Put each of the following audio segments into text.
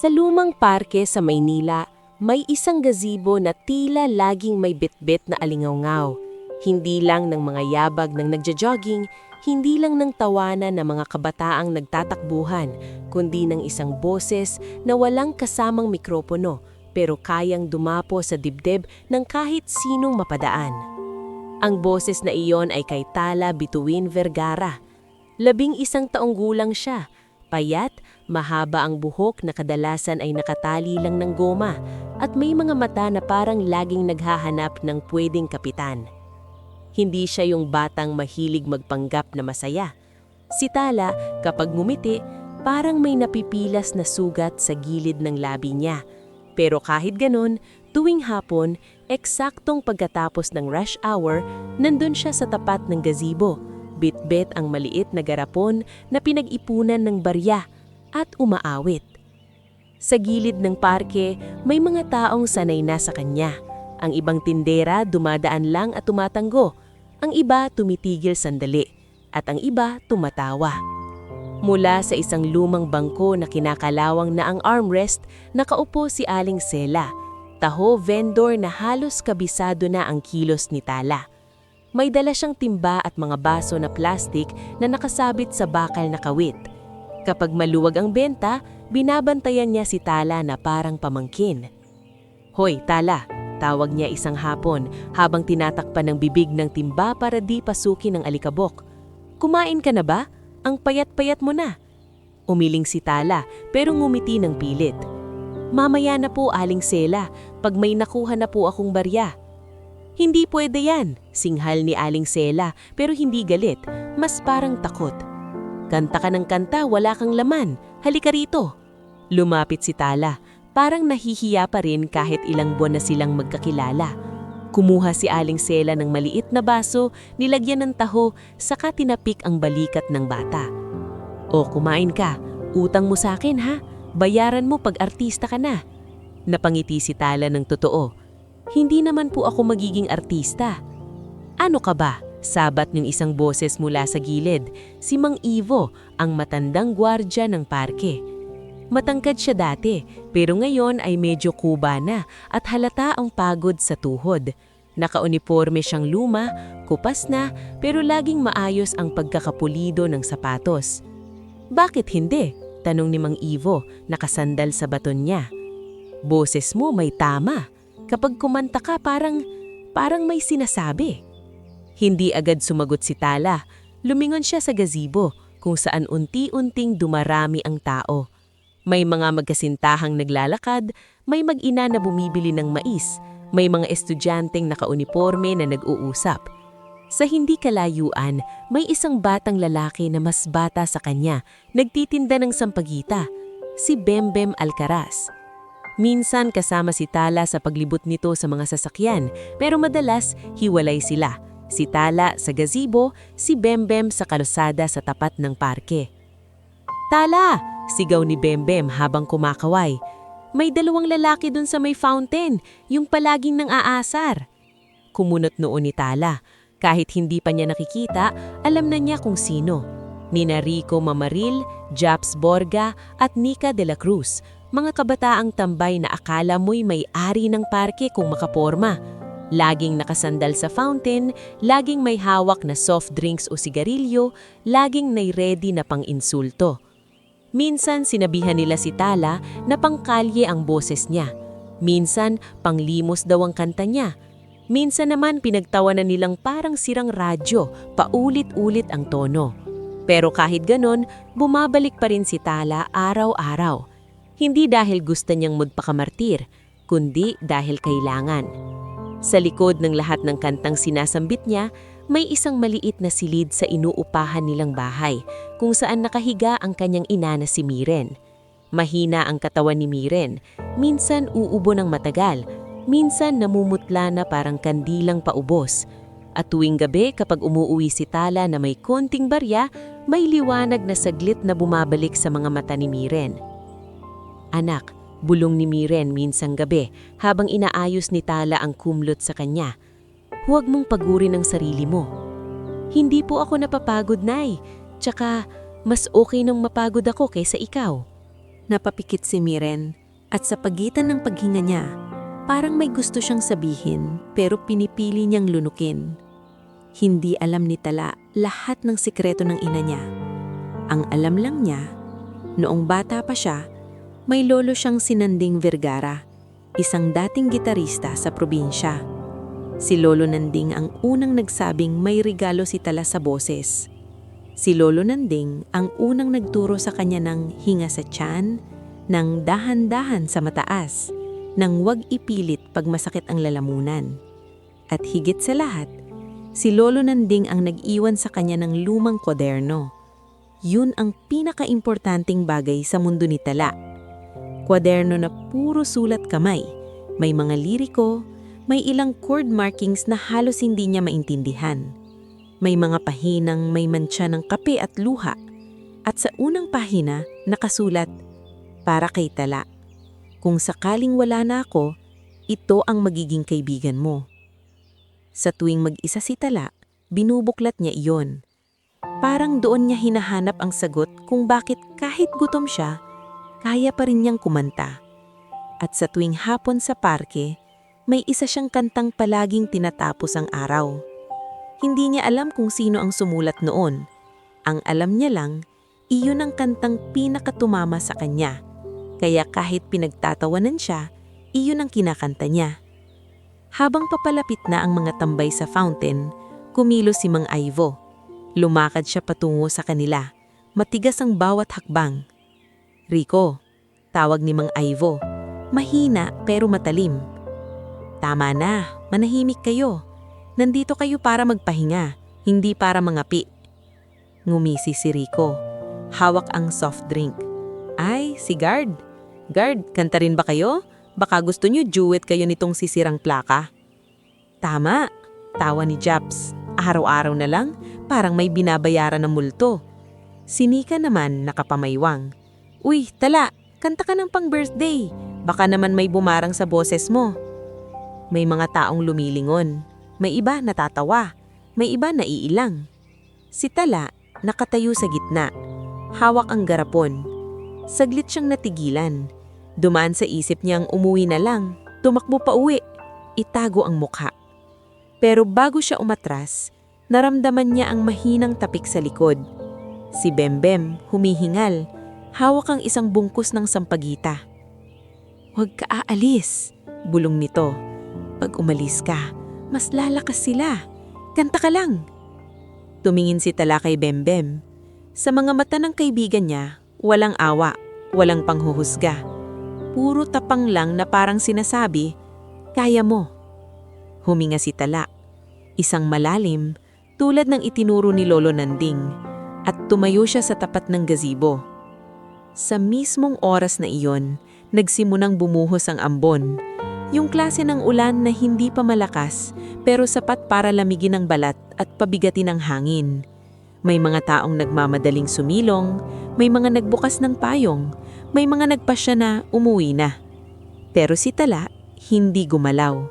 Sa lumang parke sa Maynila, may isang gazebo na tila laging may bitbit na alingawngaw. Hindi lang ng mga yabag ng nagja-jogging, hindi lang ng tawanan ng mga kabataang nagtatakbuhan, kundi ng isang boses na walang kasamang mikropono pero kayang dumapo sa dibdib ng kahit sinong mapadaan. Ang boses na iyon ay kay Tala Bituin Vergara. 11 taong gulang siya. Payat, mahaba ang buhok na kadalasan ay nakatali lang ng goma at may mga mata na parang laging naghahanap ng pwedeng kapitan. Hindi siya yung batang mahilig magpanggap na masaya. Si Tala, kapag ngumiti, parang may napipilas na sugat sa gilid ng labi niya. Pero kahit ganun, tuwing hapon, eksaktong pagkatapos ng rush hour, nandun siya sa tapat ng gazebo. Bitbit ang maliit na garapon na pinag-ipunan ng barya at umaawit. Sa gilid ng parke, may mga taong sanay na sa kanya. Ang ibang tindera dumadaan lang at tumatanggo. Ang iba tumitigil sandali at ang iba tumatawa. Mula sa isang lumang bangko na kinakalawang na ang armrest, nakaupo si Aling Sela, taho vendor na halos kabisado na ang kilos ni Tala. May dala siyang timba at mga baso na plastik na nakasabit sa bakal na kawit. Kapag maluwag ang benta, binabantayan niya si Tala na parang pamangkin. "Hoy, Tala," tawag niya isang hapon habang tinatakpan ng bibig ng timba para di pasukin ng alikabok. "Kumain ka na ba? Ang payat-payat mo na." Umiling si Tala pero ngumiti ng pilit. "Mamaya na po, Aling Sela, pag may nakuha na po akong barya." "Hindi pwede yan," singhal ni Aling Sela pero hindi galit, mas parang takot. "Kanta ka ng kanta, wala kang laman. Halika rito." Lumapit si Tala, parang nahihiya pa rin kahit ilang buwan na silang magkakilala. Kumuha si Aling Sela ng maliit na baso, nilagyan ng taho, saka tinapik ang balikat ng bata. "O, kumain ka. Utang mo sa akin ha. Bayaran mo pag artista ka na." Napangiti si Tala ng totoo. "Hindi naman po ako magiging artista." "Ano ka ba?" Sabat ng isang boses mula sa gilid, si Mang Ivo, ang matandang gwardya ng parke. Matangkad siya dati, pero ngayon ay medyo kuba na at halata ang pagod sa tuhod. Nakauniporme siyang luma, kupas na, pero laging maayos ang pagkakapulido ng sapatos. "Bakit hindi?" tanong ni Mang Ivo, nakasandal sa baton niya. "Boses mo may tama. Kapag kumanta ka parang may sinasabi." Hindi agad sumagot si Tala. Lumingon siya sa gazebo kung saan unti-unting dumarami ang tao. May mga magkasintahang naglalakad, may mag-ina na bumibili ng mais, may mga estudyanteng nakauniporme na nag-uusap. Sa hindi kalayuan, may isang batang lalaki na mas bata sa kanya, nagtitinda ng sampagita, si Bembem Alcaraz. Minsan kasama si Tala sa paglibot nito sa mga sasakyan, pero madalas hiwalay sila. Si Tala sa gazebo, si Bembem sa kalsada sa tapat ng parke. "Tala!" sigaw ni Bembem habang kumakaway. "May 2 lalaki dun sa may fountain, yung palaging nang aasar." Kumunot noon ni Tala. Kahit hindi pa niya nakikita, alam na niya kung sino. Nina Rico Mamaril, Japs Borga at Nika de la Cruz, mga kabataang tambay na akala mo'y may-ari ng parke kung makaporma. Laging nakasandal sa fountain, laging may hawak na soft drinks o sigarilyo, laging nai-ready na pang-insulto. Minsan sinabihan nila si Tala na pangkalye ang boses niya. Minsan panglimos daw ang kanta niya. Minsan naman pinagtawanan nilang parang sirang radyo, paulit-ulit ang tono. Pero kahit ganon, bumabalik pa rin si Tala araw-araw. Hindi dahil gusto niyang magpakamartir, kundi dahil kailangan. Sa likod ng lahat ng kantang sinasambit niya, may isang maliit na silid sa inuupahan nilang bahay, kung saan nakahiga ang kanyang ina na si Miren. Mahina ang katawan ni Miren, minsan uubo ng matagal, minsan namumutla na parang kandilang paubos. At tuwing gabi kapag umuuwi si Tala na may konting barya, may liwanag na saglit na bumabalik sa mga mata ni Miren. "Anak," bulong ni Miren minsang gabi habang inaayos ni Tala ang kumlot sa kanya, "huwag mong pagurin ang sarili mo." "Hindi po ako napapagod, Nay. Tsaka, mas okay nang mapagod ako kaysa ikaw." Napapikit si Miren at sa pagitan ng paghinga niya, parang may gusto siyang sabihin pero pinipili niyang lunukin. Hindi alam ni Tala lahat ng sikreto ng ina niya. Ang alam lang niya, noong bata pa siya, may lolo siyang sinanding Vergara, isang dating gitarista sa probinsya. Si Lolo Nanding ang unang nagsabing may regalo si Tala sa boses. Si Lolo Nanding ang unang nagturo sa kanya ng hinga sa tiyan, ng dahan-dahan sa mataas, ng huwag ipilit pag masakit ang lalamunan. At higit sa lahat, si Lolo Nanding ang nag-iwan sa kanya ng lumang kwaderno. Yun ang pinaka-importanting bagay sa mundo ni Tala. Kwaderno na puro sulat kamay, may mga liriko, may ilang chord markings na halos hindi niya maintindihan. May mga pahinang may mantsa ng kape at luha. At sa unang pahina, nakasulat, "Para kay Tala. Kung sakaling wala na ako, ito ang magiging kaibigan mo." Sa tuwing mag-isa si Tala, binubuklat niya iyon. Parang doon niya hinahanap ang sagot kung bakit kahit gutom siya, kaya pa rin niyang kumanta. At sa tuwing hapon sa parke, may isa siyang kantang palaging tinatapos ang araw. Hindi niya alam kung sino ang sumulat noon. Ang alam niya lang, iyon ang kantang pinakatumama sa kanya. Kaya kahit pinagtatawanan siya, iyon ang kinakanta niya. Habang papalapit na ang mga tambay sa fountain, kumilos si Mang Ivo. Lumakad siya patungo sa kanila. Matigas ang bawat hakbang. "Rico," tawag ni Mang Ivo. Mahina pero matalim. "Tama na, manahimik kayo. Nandito kayo para magpahinga, hindi para mangapi." Ngumisi si Rico. Hawak ang soft drink. "Ay, si Guard. Guard, kanta rin ba kayo? Baka gusto niyo duet kayo nitong sisirang plaka." "Tama," tawa ni Japs. "Araw-araw na lang, parang may binabayaran ng multo." Si Nika naman nakapamaywang. "Uy, Tala, kanta ka ng pang-birthday. Baka naman may bumarang sa boses mo." May mga taong lumilingon. May iba natatawa. May iba naiilang. Si Tala nakatayo sa gitna. Hawak ang garapon. Saglit siyang natigilan. Dumaan sa isip niyang umuwi na lang. Tumakbo pa uwi. Itago ang mukha. Pero bago siya umatras, naramdaman niya ang mahinang tapik sa likod. Si Bembem humihingal. Hawak ang isang bungkus ng sampagita. "Huwag ka aalis," bulong nito. "Pag umalis ka, mas lalakas sila. Kanta ka lang." Tumingin si Tala kay Bembem. Sa mga mata ng kaibigan niya, walang awa, walang panghuhusga. Puro tapang lang na parang sinasabi, "Kaya mo." Huminga si Tala. Isang malalim, tulad ng itinuro ni Lolo Nanding, at tumayo siya sa tapat ng gazebo. Sa mismong oras na iyon, nagsimunang bumuhos ang ambon. Yung klase ng ulan na hindi pa malakas pero sapat para lamigin ang balat at pabigatin ang hangin. May mga taong nagmamadaling sumilong, may mga nagbukas ng payong, may mga nagpasya na umuwi na. Pero si Tala hindi gumalaw.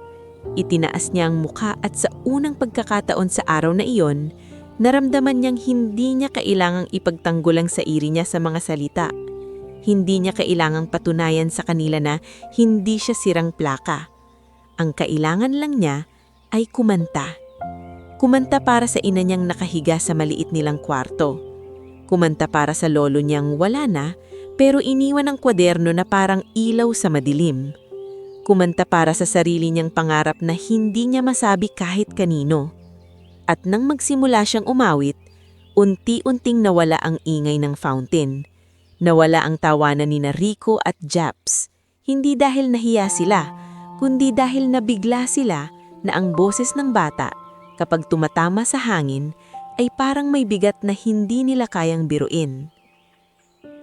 Itinaas niya ang mukha at sa unang pagkakataon sa araw na iyon, naramdaman niyang hindi niya kailangang ipagtanggol ang sairi niya sa mga salita. Hindi niya kailangang patunayan sa kanila na hindi siya sirang plaka. Ang kailangan lang niya ay kumanta. Kumanta para sa ina niyang nakahiga sa maliit nilang kwarto. Kumanta para sa lolo niyang wala na pero iniwan ang kwaderno na parang ilaw sa madilim. Kumanta para sa sarili niyang pangarap na hindi niya masabi kahit kanino. At nang magsimula siyang umawit, unti-unting nawala ang ingay ng fountain. Nawala ang tawanan ni Rico at Japs. Hindi dahil nahiya sila, kundi dahil nabigla sila na ang boses ng bata, kapag tumatama sa hangin, ay parang may bigat na hindi nila kayang biruin.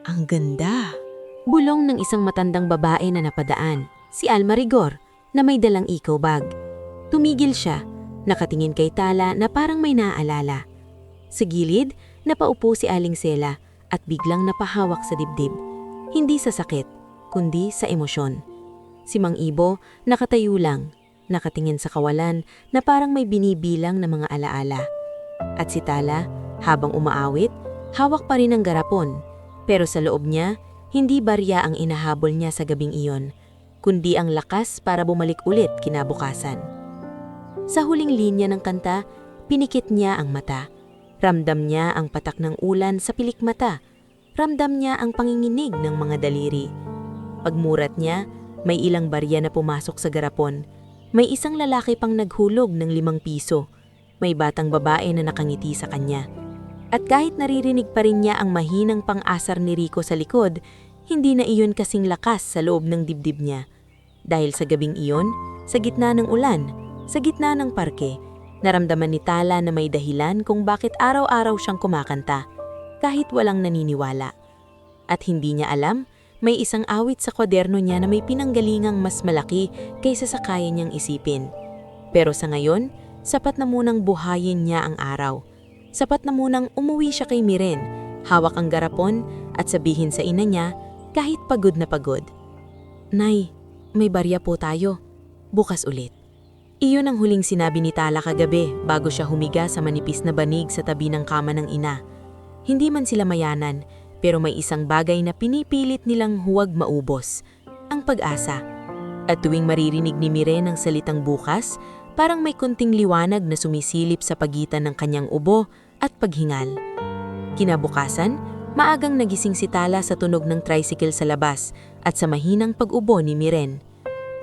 "Ang ganda!" bulong ng isang matandang babae na napadaan, si Alma Rigor, na may dalang eco bag. Tumigil siya, nakatingin kay Tala na parang may naaalala. Sa gilid, napaupo si Aling Sela at biglang napahawak sa dibdib. Hindi sa sakit, kundi sa emosyon. Si Mang Ibo nakatayo lang, nakatingin sa kawalan na parang may binibilang na mga alaala. At si Tala, habang umaawit, hawak pa rin ang garapon. Pero sa loob niya, Hindi barya ang inahabol niya sa gabing iyon, kundi ang lakas para bumalik ulit kinabukasan. Sa huling linya ng kanta, pinikit niya ang mata. Ramdam niya ang patak ng ulan sa pilik mata. Ramdam niya ang panginginig ng mga daliri. Pagmurat niya, may ilang barya na pumasok sa garapon. May isang lalaki pang naghulog ng 5 piso. May batang babae na nakangiti sa kanya. At kahit naririnig pa rin niya ang mahinang pang-asar ni Rico sa likod, hindi na iyon kasing lakas sa loob ng dibdib niya. Dahil sa gabing iyon, sa gitna ng ulan, sa gitna ng parke, naramdaman ni Tala na may dahilan kung bakit araw-araw siyang kumakanta, kahit walang naniniwala. At hindi niya alam, may isang awit sa kwaderno niya na may pinanggalingang mas malaki kaysa sa kaya niyang isipin. Pero sa ngayon, sapat na munang buhayin niya ang araw. Sapat na munang umuwi siya kay Miren, hawak ang garapon at sabihin sa ina niya kahit pagod na pagod. "Nay, may barya po tayo. Bukas ulit." Iyon ang huling sinabi ni Tala kagabi bago siya humiga sa manipis na banig sa tabi ng kama ng ina. Hindi man sila mayanan, pero may isang bagay na pinipilit nilang huwag maubos, ang pag-asa. At tuwing maririnig ni Miren ang salitang bukas, parang may kunting liwanag na sumisilip sa pagitan ng kanyang ubo at paghingal. Kinabukasan, maagang nagising si Tala sa tunog ng tricycle sa labas at sa mahinang pag-ubo ni Miren.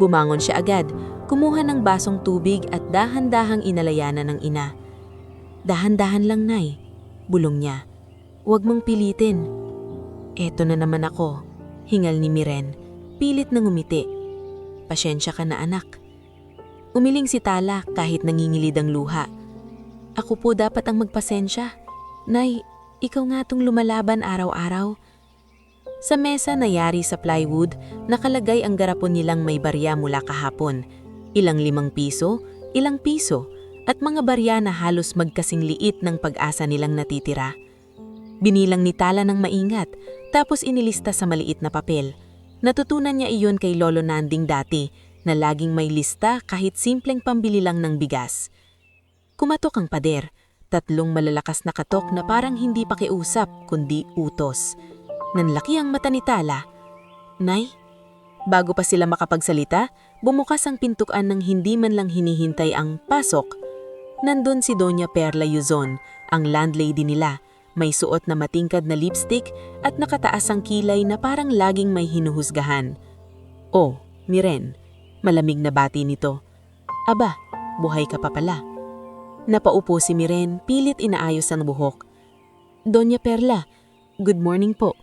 Bumangon siya agad, kumuha ng basong tubig at dahan-dahang inalayanan ng ina. "Dahan-dahan lang, Nay," bulong niya. "Huwag mong pilitin." "Eto na naman ako," hingal ni Miren, pilit na ngumiti. "Pasyensya ka na, anak." Umiling si Tala kahit nangingilid ang luha. "Ako po dapat ang magpasensya. Nay, ikaw nga tong lumalaban araw-araw." Sa mesa na yari sa plywood, nakalagay ang garapon nilang may barya mula kahapon. Ilang 5 piso, ilang piso, at mga barya na halos magkasing liit ng pag-asa nilang natitira. Binilang ni Tala ng maingat, tapos inilista sa maliit na papel. Natutunan niya iyon kay Lolo Nanding dati, na laging may lista kahit simpleng pambili lang ng bigas. Kumatok ang pader, 3 malalakas na katok na parang hindi pakiusap kundi utos. Nanlaki ang mata ni Tala. "Nay?" Bago pa sila makapagsalita, bumukas ang pintuan ng hindi man lang hinihintay ang pasok. Nandun si Doña Perla Yuzon, ang landlady nila. May suot na matingkad na lipstick at nakataas ang kilay na parang laging may hinuhusgahan. "Oh, Miren," malamig na bati nito. "Aba, buhay ka pa pala." Napaupo si Miren, pilit inaayos ang buhok. "Doña Perla, good morning po."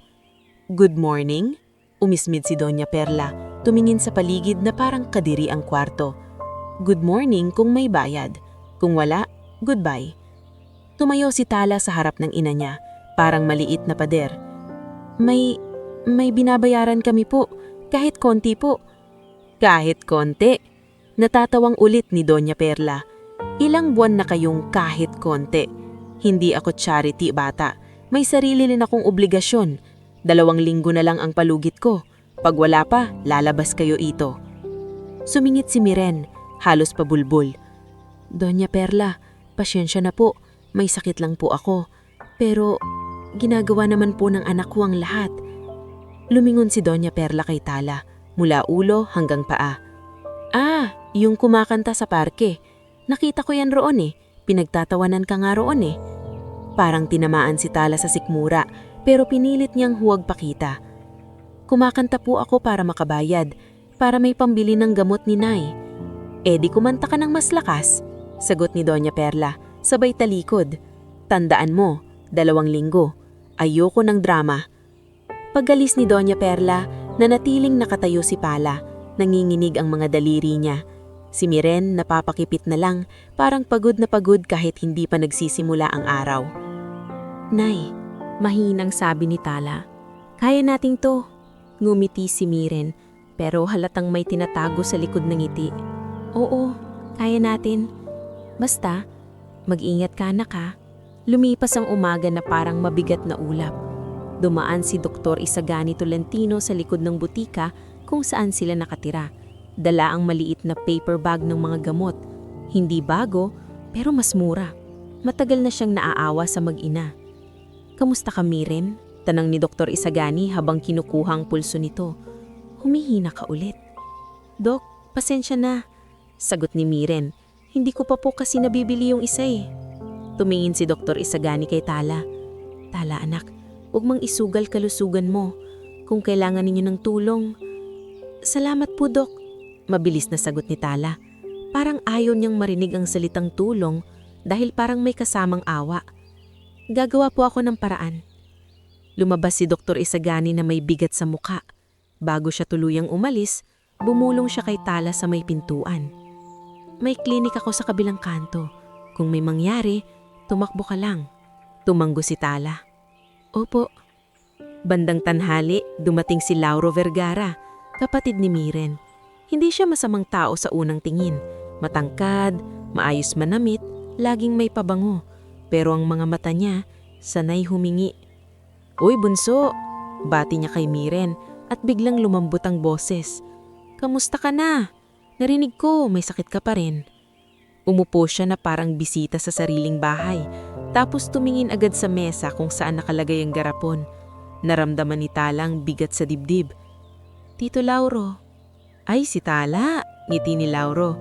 "Good morning?" Umismid si Doña Perla, tumingin sa paligid na parang kadiri ang kwarto. "Good morning kung may bayad. Kung wala, goodbye." Tumayo si Tala sa harap ng ina niya, parang maliit na pader. May binabayaran kami po, kahit konti po." "Kahit konti?" Natatawang ulit ni Doña Perla. "Ilang buwan na kayong kahit konti? Hindi ako charity, bata. May sarili rin akong obligasyon. 2 linggo na lang ang palugit ko. Pag wala pa, lalabas kayo ito." Sumingit si Miren, halos pabulbul. "Doña Perla, pasyensya na po. May sakit lang po ako. Pero ginagawa naman po ng anak ko ang lahat." Lumingon si Doña Perla kay Tala, mula ulo hanggang paa. "Ah, yung kumakanta sa parke. Nakita ko yan roon eh. Pinagtatawanan ka nga roon eh." Parang tinamaan si Tala sa sikmura, pero pinilit niyang huwag pakita. "Kumakanta po ako para makabayad, para may pambili ng gamot ni Nay." "Eh di kumanta ka ng mas lakas," sagot ni Doña Perla, sabay talikod. "Tandaan mo, 2 linggo. Ayoko ng drama." Pagalis ni Doña Perla, nanatiling nakatayo si Pala, nanginginig ang mga daliri niya. Si Miren napapakipit na lang, parang pagod na pagod kahit hindi pa nagsisimula ang araw. "Nay," mahinang sabi ni Tala. "Kaya nating to." Ngumiti si Miren, pero halatang may tinatago sa likod ng ngiti. "Oo, kaya natin. Basta, mag-ingat ka, anak ha." Lumipas ang umaga na parang mabigat na ulap. Dumaan si Dr. Isagani Tolentino sa likod ng butika kung saan sila nakatira. Dala ang maliit na paper bag ng mga gamot. Hindi bago, pero mas mura. Matagal na siyang naaawa sa mag-ina. "Kamusta ka, Miren?" Tanang ni Dr. Isagani habang kinukuhang pulso nito. Humihina ka ulit. Dok, pasensya na. Sagot ni Miren. Hindi ko pa po kasi nabibili yung isa eh. Tumingin si Dr. Isagani kay Tala. Tala anak, huwag mang isugal kalusugan mo. Kung kailangan ninyo ng tulong. Salamat po, Dok. Mabilis na sagot ni Tala. Parang ayaw niyang marinig ang salitang tulong dahil parang may kasamang awa. Gagawa po ako ng paraan. Lumabas si Dr. Isagani na may bigat sa mukha. Bago siya tuluyang umalis, bumulong siya kay Tala sa may pintuan. May klinik ako sa kabilang kanto. Kung may mangyari, tumakbo ka lang. Tumanggo si Tala. Opo. Bandang tanghali, dumating si Lauro Vergara, kapatid ni Miren. Hindi siya masamang tao sa unang tingin. Matangkad, maayos manamit, laging may pabango. Pero ang mga mata niya, sanay humingi. Uy bunso, bati niya kay Miren at biglang lumambot ang boses. Kamusta ka na? Narinig ko, may sakit ka pa rin. Umupo siya na parang bisita sa sariling bahay, tapos tumingin agad sa mesa kung saan nakalagay ang garapon. Naramdaman ni Tala ang bigat sa dibdib. Tito Lauro. Ay si Tala, ngiti ni Lauro,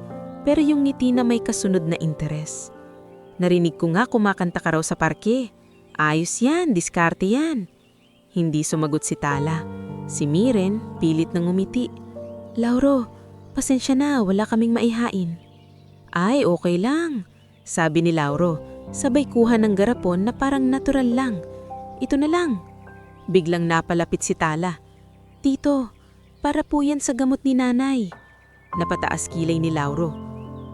pero yung ngiti na may kasunod na interes. Narinig ko nga kumakanta ka raw sa parke. Ayos yan, diskarte yan. Hindi sumagot si Tala. Si Miren, pilit nang umiti. Lauro, pasensya na, wala kaming maihain. Ay, okay lang, sabi ni Lauro, sabay kuha ng garapon na parang natural lang. Ito na lang. Biglang napalapit si Tala. Tito, para po yan sa gamot ni nanay. Napataas kilay ni Lauro.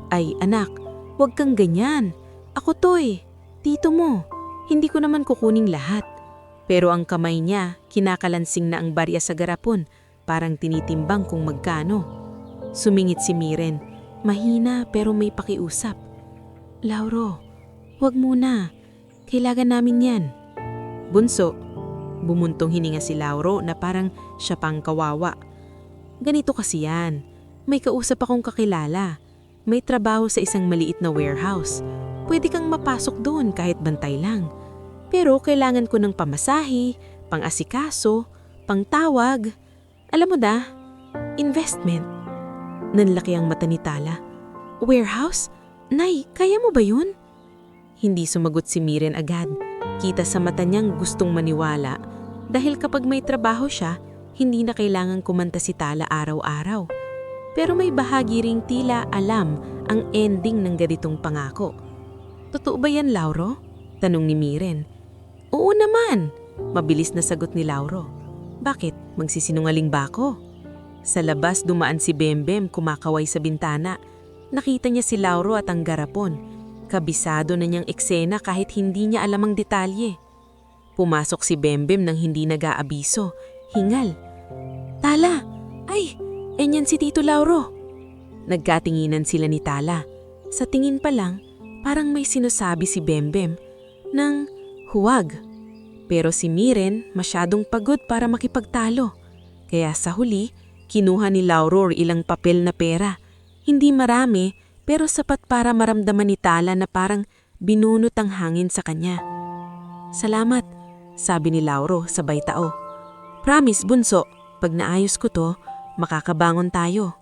Ay anak, huwag kang ganyan. Ako to eh, tito mo. Hindi ko naman kukuning lahat. Pero ang kamay niya, kinakalansing na ang barya sa garapon, parang tinitimbang kung magkano. Sumingit si Miren, mahina pero may pakiusap. Lauro, huwag muna. Kailangan namin yan. Bunso, bumuntong hininga si Lauro na parang siya pang kawawa. Ganito kasi yan. May kausap akong kakilala. May trabaho sa isang maliit na warehouse. Pwede kang mapasok doon kahit bantay lang. Pero kailangan ko ng pamasahe, pang-asikaso, pang-tawag. Alam mo da, investment. Nanlaki ang mata ni Tala. Warehouse? Nay, kaya mo ba yun? Hindi sumagot si Miren agad. Kita sa mata niyang gustong maniwala dahil kapag may trabaho siya, hindi na kailangang kumanta si Tala araw-araw. Pero may bahagi ring tila alam ang ending ng ganitong pangako. Totoo ba yan, Lauro? Tanong ni Miren. Oo naman, mabilis na sagot ni Lauro. Bakit? Magsisinungaling ba ako? Sa labas dumaan si Bembem kumakaway sa bintana. Nakita niya si Lauro at ang garapon. Kabisado na niyang eksena kahit hindi niya alam ang detalye. Pumasok si Bembem nang hindi nag-aabiso. Hingal. Tala! Ay! Enyan si Tito Lauro! Nagkatinginan sila ni Tala. Sa tingin pa lang, parang may sinasabi si Bembem ng huwag. Pero si Miren masyadong pagod para makipagtalo. Kaya sa huli, kinuha ni Lauro ilang papel na pera. Hindi marami, pero sapat para maramdaman ni Tala na parang binunot ang hangin sa kanya. Salamat, sabi ni Lauro sabay tao. Promise, bunso, pag naayos ko to, makakabangon tayo.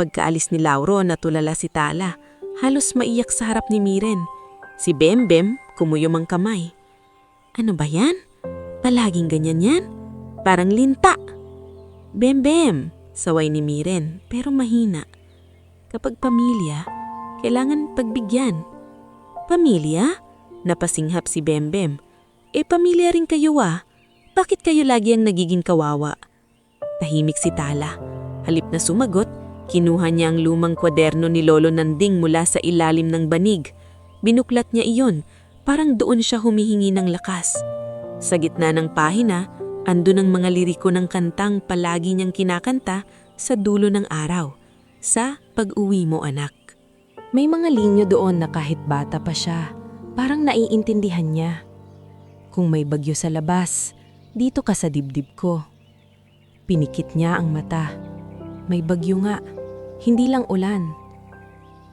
Pagkaalis ni Lauro, natulala si Tala. Halos maiyak sa harap ni Miren. Si Bembem, kumuyom ang kamay. Ano ba yan? Palaging ganyan yan? Parang linta. Bembem, saway ni Miren, pero mahina. Kapag pamilya, kailangan pagbigyan. Pamilya? Napasinghap si Bembem. Pamilya rin kayo ah. Bakit kayo lagi ang nagiging kawawa? Tahimik si Tala. Halip na sumagot, kinuha niya ang lumang kwaderno ni Lolo Nanding mula sa ilalim ng banig. Binuklat niya iyon, parang doon siya humihingi ng lakas. Sa gitna ng pahina, andun ang mga liriko ng kantang palagi niyang kinakanta sa dulo ng araw. Sa pag-uwi mo anak. May mga linyo doon na kahit bata pa siya, parang naiintindihan niya. Kung may bagyo sa labas, dito ka sa dibdib ko. Pinikit niya ang mata. May bagyo nga, hindi lang ulan.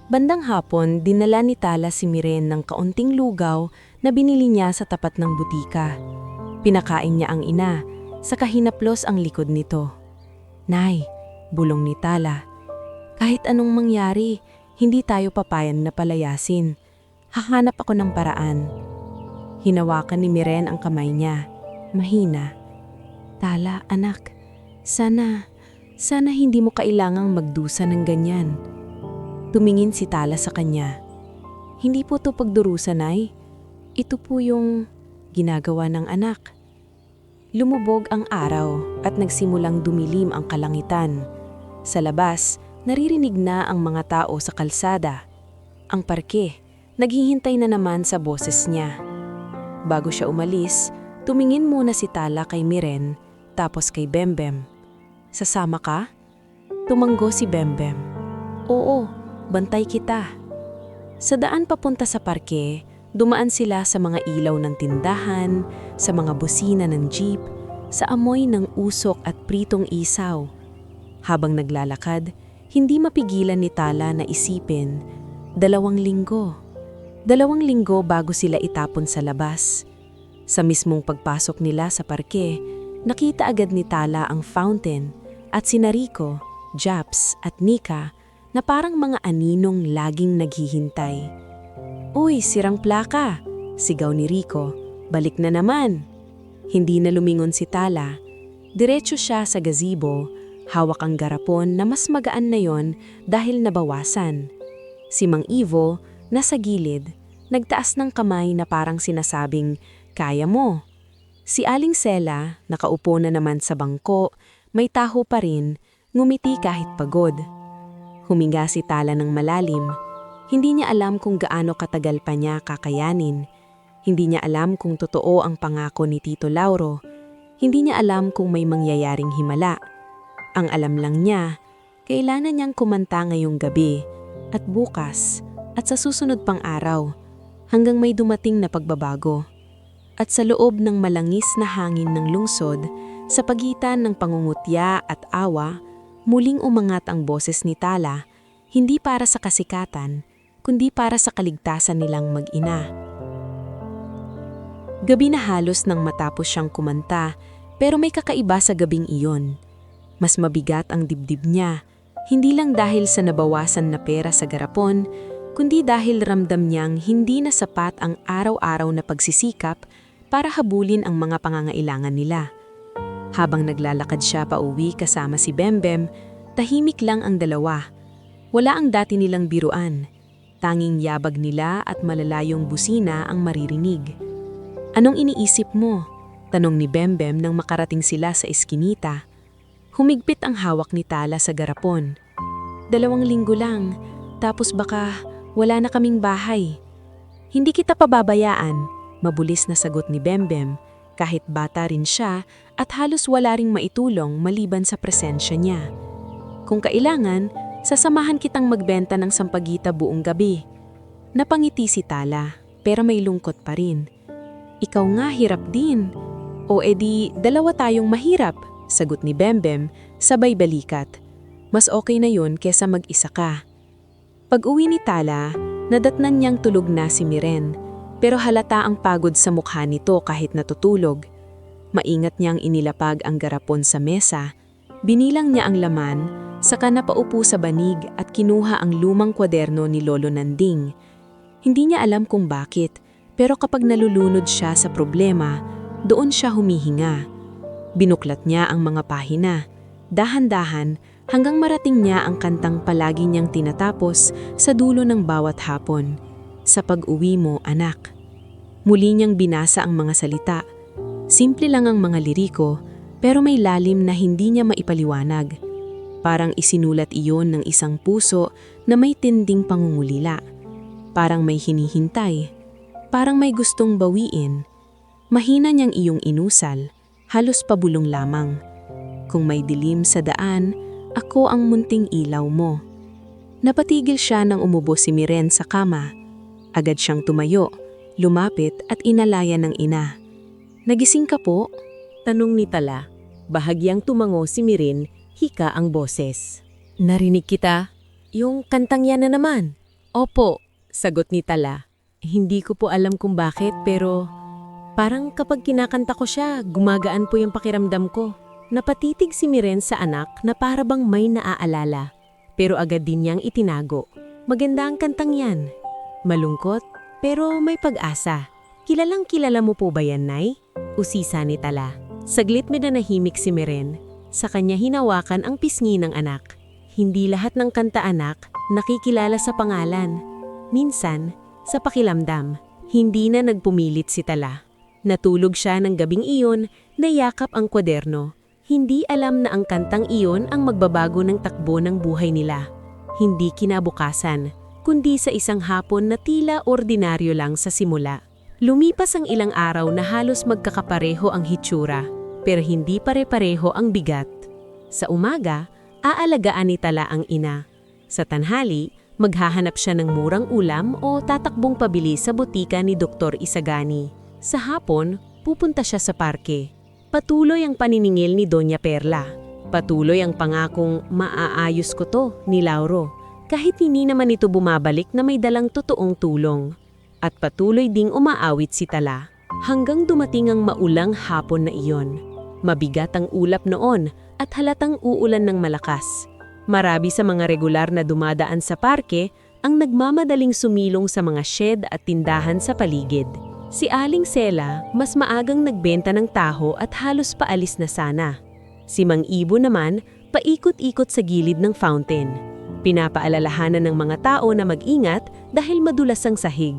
Bandang hapon, dinala ni Tala si Miren ng kaunting lugaw na binili niya sa tapat ng butika. Pinakain niya ang ina, saka hinaplos ang likod nito. "Nay," bulong ni Tala, "kahit anong mangyari, hindi tayo papayan na palayasin. Hahanap ako ng paraan." Hinawakan ni Miren ang kamay niya. Mahina. "Tala, anak, sana hindi mo kailangang magdusa ng ganyan." Tumingin si Tala sa kanya. "Hindi po to pagdurusa, Nay. Ito po yung ginagawa ng anak." Lumubog ang araw at nagsimulang dumilim ang kalangitan. Sa labas, naririnig na ang mga tao sa kalsada. Ang parke, naghihintay na naman sa boses niya. Bago siya umalis, tumingin muna si Tala kay Miren, tapos kay Bembem. "Sasama ka?" Tumanggo si Bembem. "Oo, bantay kita." Sa daan papunta sa parke, dumaan sila sa mga ilaw ng tindahan, sa mga busina ng jeep, sa amoy ng usok at pritong isaw. Habang naglalakad, hindi mapigilan ni Tala na isipin, 2 linggo. 2 linggo bago sila itapon sa labas. Sa mismong pagpasok nila sa parke, nakita agad ni Tala ang fountain at sina Rico, Japs at Nika na parang mga aninong laging naghihintay. "Uy, sirang plaka!" sigaw ni Rico. "Balik na naman!" Hindi na lumingon si Tala. Diretso siya sa gazebo, hawak ang garapon na mas magaan na yon dahil nabawasan. Si Mang Ivo, nasa gilid, nagtaas ng kamay na parang sinasabing, "Kaya mo." Si Aling Sela, nakaupo na naman sa bangko, may taho pa rin, ngumiti kahit pagod. Huminga si Tala ng malalim. Hindi niya alam kung gaano katagal pa niya kakayanin. Hindi niya alam kung totoo ang pangako ni Tito Lauro. Hindi niya alam kung may mangyayaring himala. Ang alam lang niya, kailangan niyang kumanta ngayong gabi, at bukas, at sa susunod pang araw, hanggang may dumating na pagbabago. At sa loob ng malangis na hangin ng lungsod, sa pagitan ng pangungutya at awa, muling umangat ang boses ni Tala, hindi para sa kasikatan, kundi para sa kaligtasan nilang mag-ina. Gabi na halos nang matapos siyang kumanta, pero may kakaiba sa gabing iyon. Mas mabigat ang dibdib niya, hindi lang dahil sa nabawasan na pera sa garapon, kundi dahil ramdam niyang hindi na sapat ang araw-araw na pagsisikap para habulin ang mga pangangailangan nila. Habang naglalakad siya pauwi kasama si Bembem, tahimik lang ang dalawa. Wala ang dati nilang biruan. Tanging yabag nila at malalayong busina ang maririnig. "Anong iniisip mo?" tanong ni Bembem nang makarating sila sa eskinita. Humigpit ang hawak ni Tala sa garapon. 2 linggo lang, tapos baka wala na kaming bahay." "Hindi kita pababayaan," mabulis na sagot ni Bembem, kahit bata rin siya at halos wala ring maitulong maliban sa presensya niya. "Kung kailangan, sasamahan kitang magbenta ng sampagita buong gabi." Napangiti si Tala, pero may lungkot pa rin. "Ikaw nga hirap din." "O edi, 2 tayong mahirap," sagot ni Bembem, sabay balikat. "Mas okay na yun kesa mag-isa ka." Pag-uwi ni Tala, nadatnan niyang tulog na si Miren, pero halata ang pagod sa mukha nito kahit natutulog. Maingat niyang inilapag ang garapon sa mesa, binilang niya ang laman, saka napaupo sa banig at kinuha ang lumang kwaderno ni Lolo Nanding. Hindi niya alam kung bakit, pero kapag nalulunod siya sa problema, doon siya humihinga. Binuklat niya ang mga pahina, dahan-dahan hanggang marating niya ang kantang palagi niyang tinatapos sa dulo ng bawat hapon. "Sa pag-uwi mo, anak." Muli niyang binasa ang mga salita. Simple lang ang mga liriko, pero may lalim na hindi niya maipaliwanag. Parang isinulat iyon ng isang puso na may tinding pangungulila. Parang may hinihintay. Parang may gustong bawiin. Mahina niyang iyong inusal, halos pabulong lamang. "Kung may dilim sa daan, ako ang munting ilaw mo." Napatigil siya nang umubo si Miren sa kama. Agad siyang tumayo, lumapit at inalayan ng ina. "Nagising ka po?" tanong ni Tala. Bahagyang tumango si Miren, hika ang boses. "Narinig kita. Yung kantang yan na naman." "Opo," sagot ni Tala. "Hindi ko po alam kung bakit pero Parang kapag kinakanta ko siya, gumagaan po yung pakiramdam ko. Napatitig si Miren sa anak na para bang may naaalala. Pero agad din niyang itinago. Maganda ang kantang yan. Malungkot, pero may pag-asa. Kilalang kilala mo po ba yan, Nay? Usisa ni Tala. Saglit minanahimik si Miren. Sa kanya hinawakan ang pisngi ng anak. Hindi lahat ng kanta anak nakikilala sa pangalan. Minsan, sa pakilamdam, hindi na nagpumilit si Tala. Natulog siya ng gabing iyon, nayakap ang kwaderno. Hindi alam na ang kantang iyon ang magbabago ng takbo ng buhay nila. Hindi kinabukasan, kundi sa isang hapon na tila ordinaryo lang sa simula. Lumipas ang ilang araw na halos magkakapareho ang hitsura, pero hindi pare-pareho ang bigat. Sa umaga, aalagaan ni Tala ang ina. Sa tanghali, maghahanap siya ng murang ulam o tatakbong pabili sa butika ni Dr. Isagani. Sa hapon, pupunta siya sa parke. Patuloy ang paniningil ni Doña Perla. Patuloy ang pangakong maaayos ko to ni Lauro, kahit hindi naman ito bumabalik na may dalang totoong tulong. At patuloy ding umaawit si Tala, hanggang dumating ang maulang hapon na iyon. Mabigat ang ulap noon at halatang uulan ng malakas. Marami sa mga regular na dumadaan sa parke ang nagmamadaling sumilong sa mga shed at tindahan sa paligid. Si Aling Sela mas maagang nagbenta ng taho at halos paalis na sana. Si Mang Ibo naman paikot-ikot sa gilid ng fountain. Pinapaalalahanan ng mga tao na mag-ingat dahil madulas ang sahig.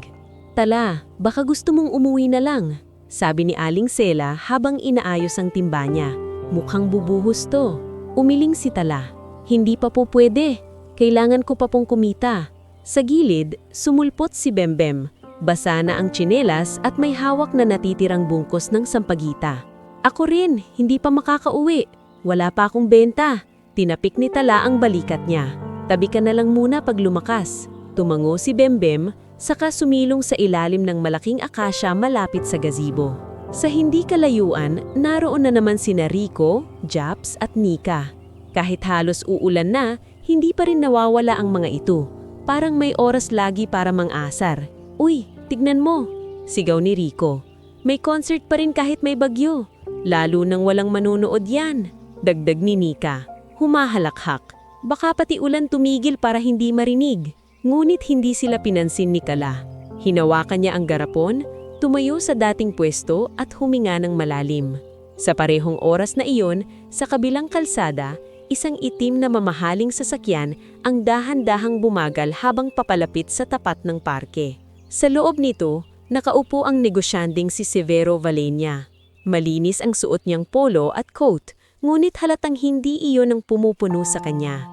Tala, baka gusto mong umuwi na lang, sabi ni Aling Sela habang inaayos ang timba niya. Mukhang bubuhos to. Umiling si Tala. Hindi pa po pwede. Kailangan ko pa pong kumita. Sa gilid, sumulpot si Bembem. Basa na ang tsinelas at may hawak na natitirang bungkos ng sampagita. Ako rin, hindi pa makakauwi. Wala pa akong benta. Tinapik ni Tala ang balikat niya. Tabi ka na lang muna pag lumakas. Tumango si Bembem, saka sumilong sa ilalim ng malaking akasya malapit sa gazebo. Sa hindi kalayuan, naroon na naman sina Rico, Japs at Nika. Kahit halos uulan na, hindi pa rin nawawala ang mga ito. Parang may oras lagi para mang-asar. Uy, tignan mo, sigaw ni Rico. May concert pa rin kahit may bagyo. Lalo nang walang manonood yan, dagdag ni Nika. Humahalakhak. Baka pati ulan tumigil para hindi marinig. Ngunit hindi sila pinansin ni Kala. Hinawakan niya ang garapon, tumayo sa dating pwesto at huminga ng malalim. Sa parehong oras na iyon, sa kabilang kalsada, isang itim na mamahaling sasakyan ang dahan-dahang bumagal habang papalapit sa tapat ng parke. Sa loob nito, nakaupo ang negosyanding si Severo Valenia. Malinis ang suot niyang polo at coat, ngunit halatang hindi iyon ang pumupuno sa kanya.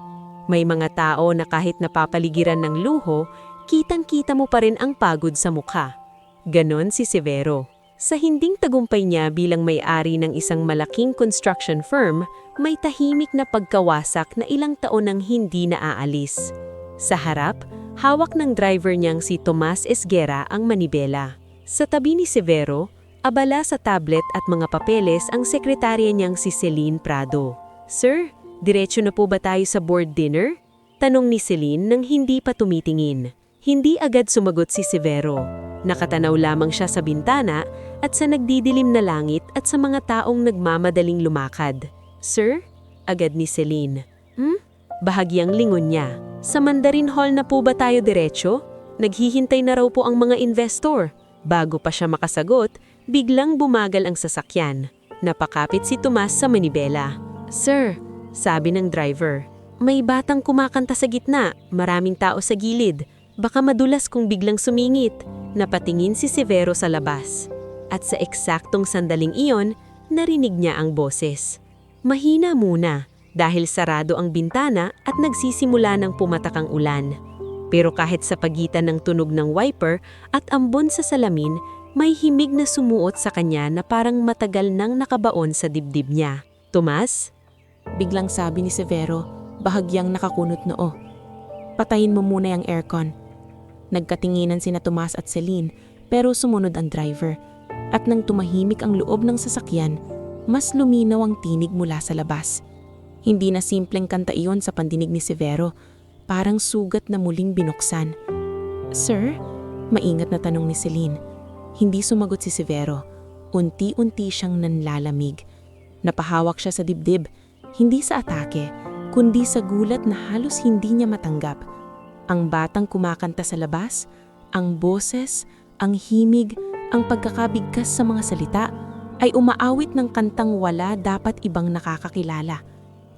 May mga tao na kahit napapaligiran ng luho, kitang-kita mo pa rin ang pagod sa mukha. Ganon si Severo. Sa hinding tagumpay niya bilang may-ari ng isang malaking construction firm, may tahimik na pagkawasak na ilang taon nang hindi naaalis. Sa harap, hawak ng driver niyang si Tomas Esguera ang manibela. Sa tabi ni Severo, abala sa tablet at mga papeles ang sekretarya niyang si Celine Prado. Sir, diretso na po ba tayo sa board dinner? Tanong ni Celine nang hindi pa tumitingin. Hindi agad sumagot si Severo. Nakatanaw lamang siya sa bintana at sa nagdidilim na langit at sa mga taong nagmamadaling lumakad. Sir? Agad ni Celine. Bahagyang lingon niya. Sa Mandarin Hall na po ba tayo diretso? Naghihintay na raw po ang mga investor. Bago pa siya makasagot, biglang bumagal ang sasakyan. Napakapit si Tomas sa manibela. Sir, sabi ng driver, may batang kumakanta sa gitna, maraming tao sa gilid. Baka madulas kung biglang sumingit. Napatingin si Severo sa labas. At sa eksaktong sandaling iyon, narinig niya ang boses. Mahina muna dahil sarado ang bintana at nagsisimula ng pumatak ang ulan. Pero kahit sa pagitan ng tunog ng wiper at ambon sa salamin, may himig na sumuot sa kanya na parang matagal nang nakabaon sa dibdib niya. Tomas? Biglang sabi ni Severo, bahagyang nakakunot noo. Patayin mo muna yung aircon. Nagkatinginan sina Tomas at Celine pero sumunod ang driver. At nang tumahimik ang loob ng sasakyan, mas luminaw ang tinig mula sa labas. Hindi na simpleng kanta iyon sa pandinig ni Severo, parang sugat na muling binuksan. Sir? Maingat na tanong ni Celine. Hindi sumagot si Severo. Unti-unti siyang nanlalamig. Napahawak siya sa dibdib, hindi sa atake, kundi sa gulat na halos hindi niya matanggap. Ang batang kumakanta sa labas, ang boses, ang himig, ang pagkakabigkas sa mga salita, ay umaawit ng kantang wala dapat ibang nakakakilala.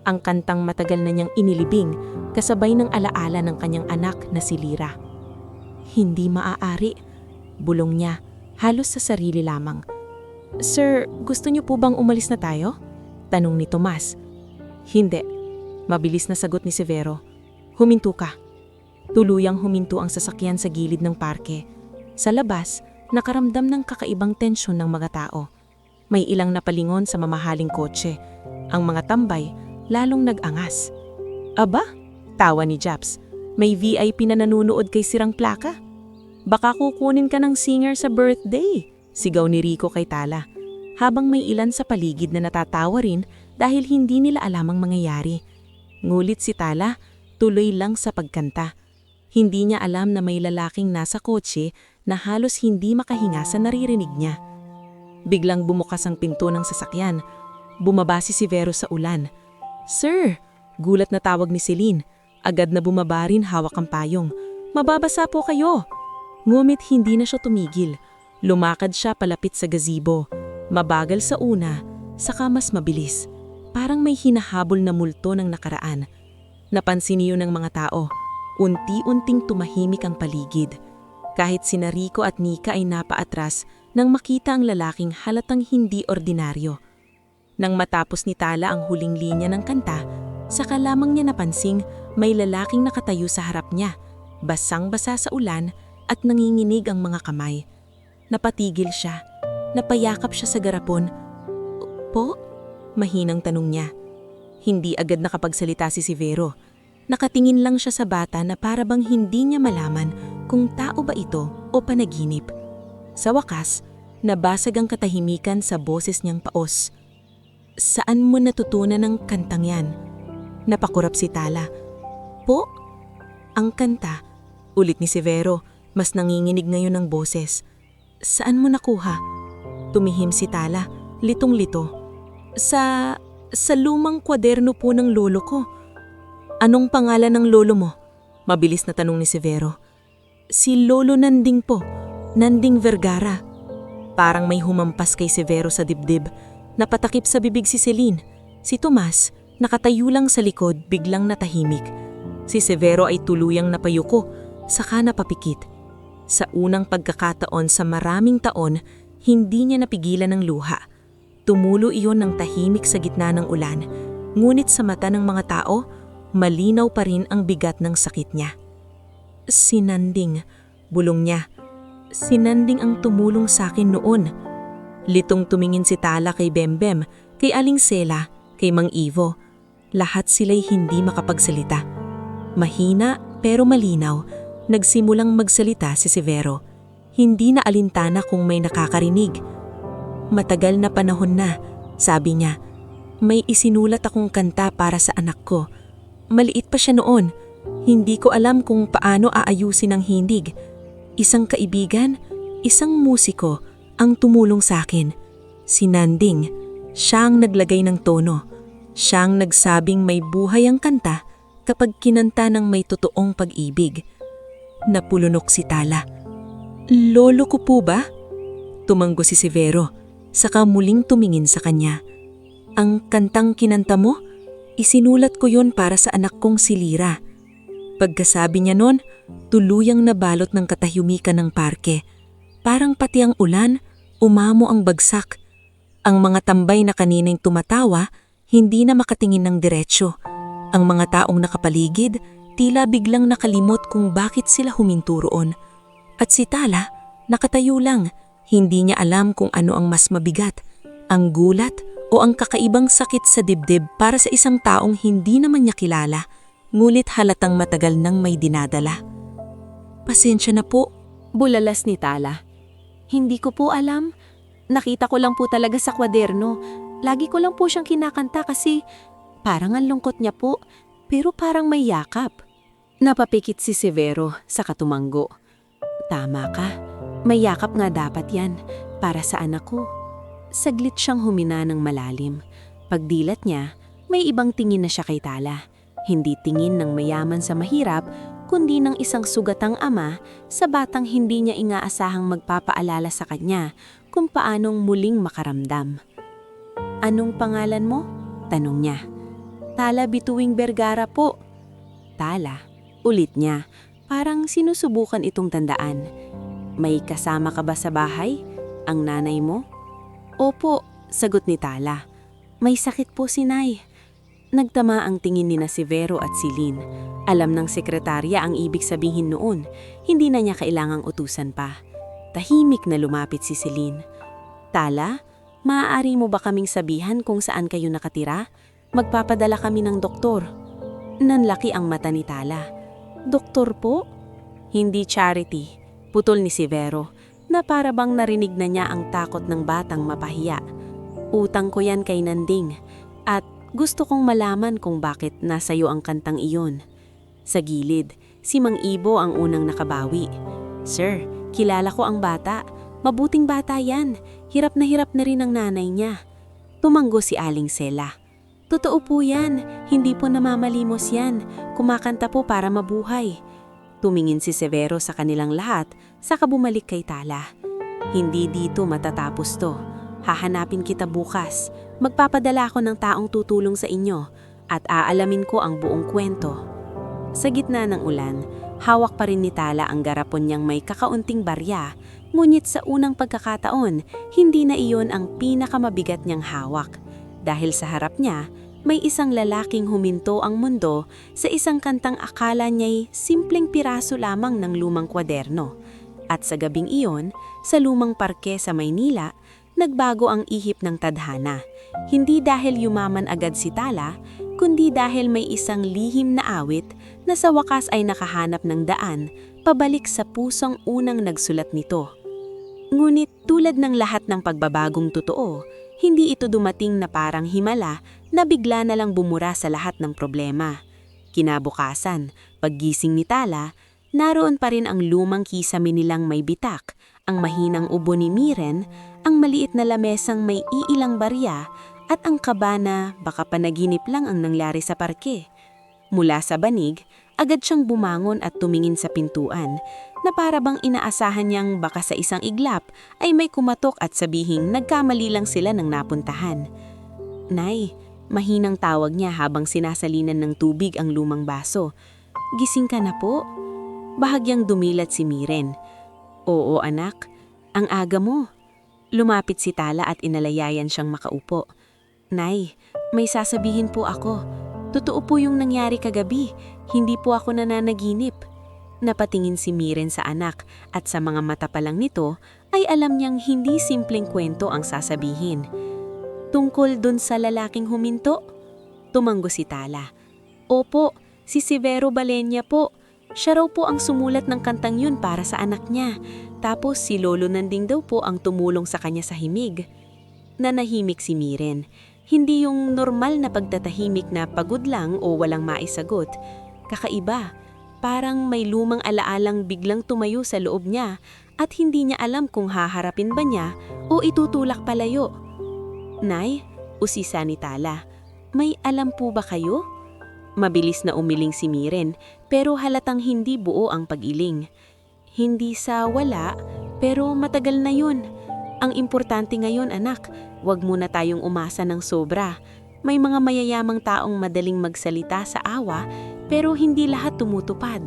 Ang kantang matagal na niyang inilibing, kasabay ng alaala ng kanyang anak na si Lyra. Hindi maaari, bulong niya, halos sa sarili lamang. Sir, gusto niyo po bang umalis na tayo? Tanong ni Tomas. Hindi. Mabilis na sagot ni Severo. Huminto ka. Tuluyang huminto ang sasakyan sa gilid ng parke. Sa labas, nakaramdam ng kakaibang tensyon ng mga tao. May ilang napalingon sa mamahaling kotse. Ang mga tambay, lalong nag-angas. Aba, tawa ni Japs. May VIP na nanunood kay sirang plaka. Baka kukunin ka ng singer sa birthday, sigaw ni Rico kay Tala. Habang may ilan sa paligid na natatawa rin dahil hindi nila alam ang mangyayari. Ngulit si Tala, tuloy lang sa pagkanta. Hindi niya alam na may lalaking nasa kotse na halos hindi makahinga sa naririnig niya. Biglang bumukas ang pinto ng sasakyan. Bumaba si Severo sa ulan. Sir! Gulat na tawag ni Celine. Agad na bumaba rin hawak ang payong. Mababasa po kayo! Ngumit hindi na siya tumigil. Lumakad siya palapit sa gazebo. Mabagal sa una, saka mas mabilis. Parang may hinahabol na multo ng nakaraan. Napansin niyo ng mga tao. Unti-unting tumahimik ang paligid. Kahit sina Rico at Nika ay napaatras nang makita ang lalaking halatang hindi ordinaryo. Nang matapos ni Tala ang huling linya ng kanta, saka lamang niya napansing may lalaking nakatayo sa harap niya, basang-basa sa ulan at nanginginig ang mga kamay. Napatigil siya. Napayakap siya sa garapon. Po? Mahinang tanong niya. Hindi agad nakapagsalita si Severo. Nakatingin lang siya sa bata na para bang hindi niya malaman kung tao ba ito o panaginip. Sa wakas, nabasag ang katahimikan sa boses niyang paos. Saan mo natutunan ang kantang yan? Napakurap si Tala. Po? Ang kanta, ulit ni Severo, mas nanginginig ngayon ang boses. Saan mo nakuha? Tumihim si Tala, litong-lito. Sa lumang kwaderno po ng lolo ko. Anong pangalan ng lolo mo? Mabilis na tanong ni Severo. Si Lolo Nanding po, Nanding Vergara. Parang may humampas kay Severo sa dibdib. Napatakip sa bibig si Celine. Si Tomas, nakatayo lang sa likod, biglang natahimik. Si Severo ay tuluyang napayuko, saka napapikit. Sa unang pagkakataon sa maraming taon, hindi niya napigilan ng luha. Tumulo iyon ng tahimik sa gitna ng ulan, ngunit sa mata ng mga tao, malinaw pa rin ang bigat ng sakit niya. Sinanding, bulong niya. Sinanding ang tumulong sa akin noon. Litong tumingin si Tala kay Bembem, kay Aling Sela, kay Mang Ivo. Lahat sila'y hindi makapagsalita. Mahina pero malinaw, nagsimulang magsalita si Severo. Hindi na alintana kung may nakakarinig. Matagal na panahon na, sabi niya. May isinulat akong kanta para sa anak ko. Maliit pa siya noon. Hindi ko alam kung paano aayusin ang hindig. Isang kaibigan, isang musiko, ang tumulong sa akin. Si Nanding, siya ang naglagay ng tono. Siya ang nagsabing may buhay ang kanta kapag kinanta ng may totoong pag-ibig. Napulunok si Tala. Lolo ko po ba? Tumanggo si Severo, saka muling tumingin sa kanya. Ang kantang kinanta mo, isinulat ko yon para sa anak kong si Lyra. Pagkasabi niya nun, tuluyang nabalot ng katahimikan ng parke. Parang pati ang ulan, umamo ang bagsak. Ang mga tambay na kanina'y tumatawa, hindi na makatingin ng diretsyo. Ang mga taong nakapaligid, tila biglang nakalimot kung bakit sila huminto roon. At si Tala, nakatayo lang, hindi niya alam kung ano ang mas mabigat, ang gulat o ang kakaibang sakit sa dibdib para sa isang taong hindi naman niya kilala, ngulit halatang matagal nang may dinadala. Pasensya na po, bulalas ni Tala. Hindi ko po alam. Nakita ko lang po talaga sa kwaderno. Lagi ko lang po siyang kinakanta kasi parang ang lungkot niya po, pero parang may yakap. Napapikit si Severo sa katumanggo. Tama ka, may yakap nga dapat yan para sa anak ko. Saglit siyang humina ng malalim. Pagdilat niya, may ibang tingin na siya kay Tala. Hindi tingin ng mayaman sa mahirap, kundi ng isang sugatang ama sa batang hindi niya inaasahang magpapaalala sa kanya kung paanong muling makaramdam. "Anong pangalan mo?" tanong niya. "Tala Bituing Vergara po." "Tala," ulit niya, parang sinusubukan itong tandaan. "May kasama ka ba sa bahay? Ang nanay mo?" "Opo," sagot ni Tala. "May sakit po si Nay." Nagtama ang tingin ni na si Vero at si Lynn. Alam ng sekretarya ang ibig sabihin noon, hindi na niya kailangang utusan pa. Tahimik na lumapit si Celine. "Tala, maaari mo ba kaming sabihan kung saan kayo nakatira? Magpapadala kami ng doktor." Nanlaki ang mata ni Tala. "Doktor po?" "Hindi charity," putol ni si Vero, na para bang narinig na niya ang takot ng batang mapahiya. "Utang ko yan kay Nanding, at gusto kong malaman kung bakit nasa iyo ang kantang iyon." Sa gilid, si Mang Ibo ang unang nakabawi. "Sir, kilala ko ang bata. Mabuting bata yan. Hirap na rin ang nanay niya." Tumanggo si Aling Sela. "Totoo po yan. Hindi po namamalimos yan. Kumakanta po para mabuhay." Tumingin si Severo sa kanilang lahat, saka bumalik kay Tala. "Hindi dito matatapos to. Hahanapin kita bukas. Magpapadala ako ng taong tutulong sa inyo at aalamin ko ang buong kwento." Sa gitna ng ulan, hawak pa rin ni Tala ang garapon niyang may kakaunting barya, ngunit sa unang pagkakataon, hindi na iyon ang pinakamabigat niyang hawak. Dahil sa harap niya, may isang lalaking huminto ang mundo sa isang kantang akala niya'y simpleng piraso lamang ng lumang kwaderno. At sa gabing iyon, sa lumang parke sa Maynila, nagbago ang ihip ng tadhana. Hindi dahil yumaman agad si Tala, kundi dahil may isang lihim na awit na sa wakas ay nakahanap ng daan pabalik sa pusong unang nagsulat nito. Ngunit tulad ng lahat ng pagbabagong totoo, hindi ito dumating na parang himala na bigla na lang bumura sa lahat ng problema. Kinabukasan, paggising ni Tala, naroon pa rin ang lumang kisame nilang may bitak, ang mahinang ubo ni Miren, ang maliit na lamesang may iilang barya, at ang kaba na baka panaginip lang ang nangyari sa parke. Mula sa banig, agad siyang bumangon at tumingin sa pintuan, na para bang inaasahan niyang baka sa isang iglap ay may kumatok at sabihing nagkamali lang sila ng napuntahan. "Nay," mahinang tawag niya habang sinasalinan ng tubig ang lumang baso. "Gising ka na po?" Bahagyang dumilat si Miren. "Oo anak, ang aga mo." Lumapit si Tala at inalayayan siyang makaupo. "Nay, may sasabihin po ako. Totoo po yung nangyari kagabi, hindi po ako nananaginip." Napatingin si Miren sa anak at sa mga mata pa lang nito ay alam niyang hindi simpleng kwento ang sasabihin. "Tungkol dun sa lalaking huminto?" Tumanggo si Tala. "Opo, si Severo Balenya po. Siya raw po ang sumulat ng kantang yun para sa anak niya. Tapos si Lolo Nanding daw po ang tumulong sa kanya sa himig." Nanahimik si Miren. Hindi yung normal na pagtatahimik na pagod lang o walang maisagot. Kakaiba, parang may lumang alaalang biglang tumayo sa loob niya at hindi niya alam kung haharapin ba niya o itutulak palayo. "Nay," usisa ni Tala, "may alam po ba kayo?" Mabilis na umiling si Miren, pero halatang hindi buo ang pag-iling. "Hindi sa wala, pero matagal na yun. Ang importante ngayon anak, wag muna tayong umasa ng sobra. May mga mayayamang taong madaling magsalita sa awa, pero hindi lahat tumutupad."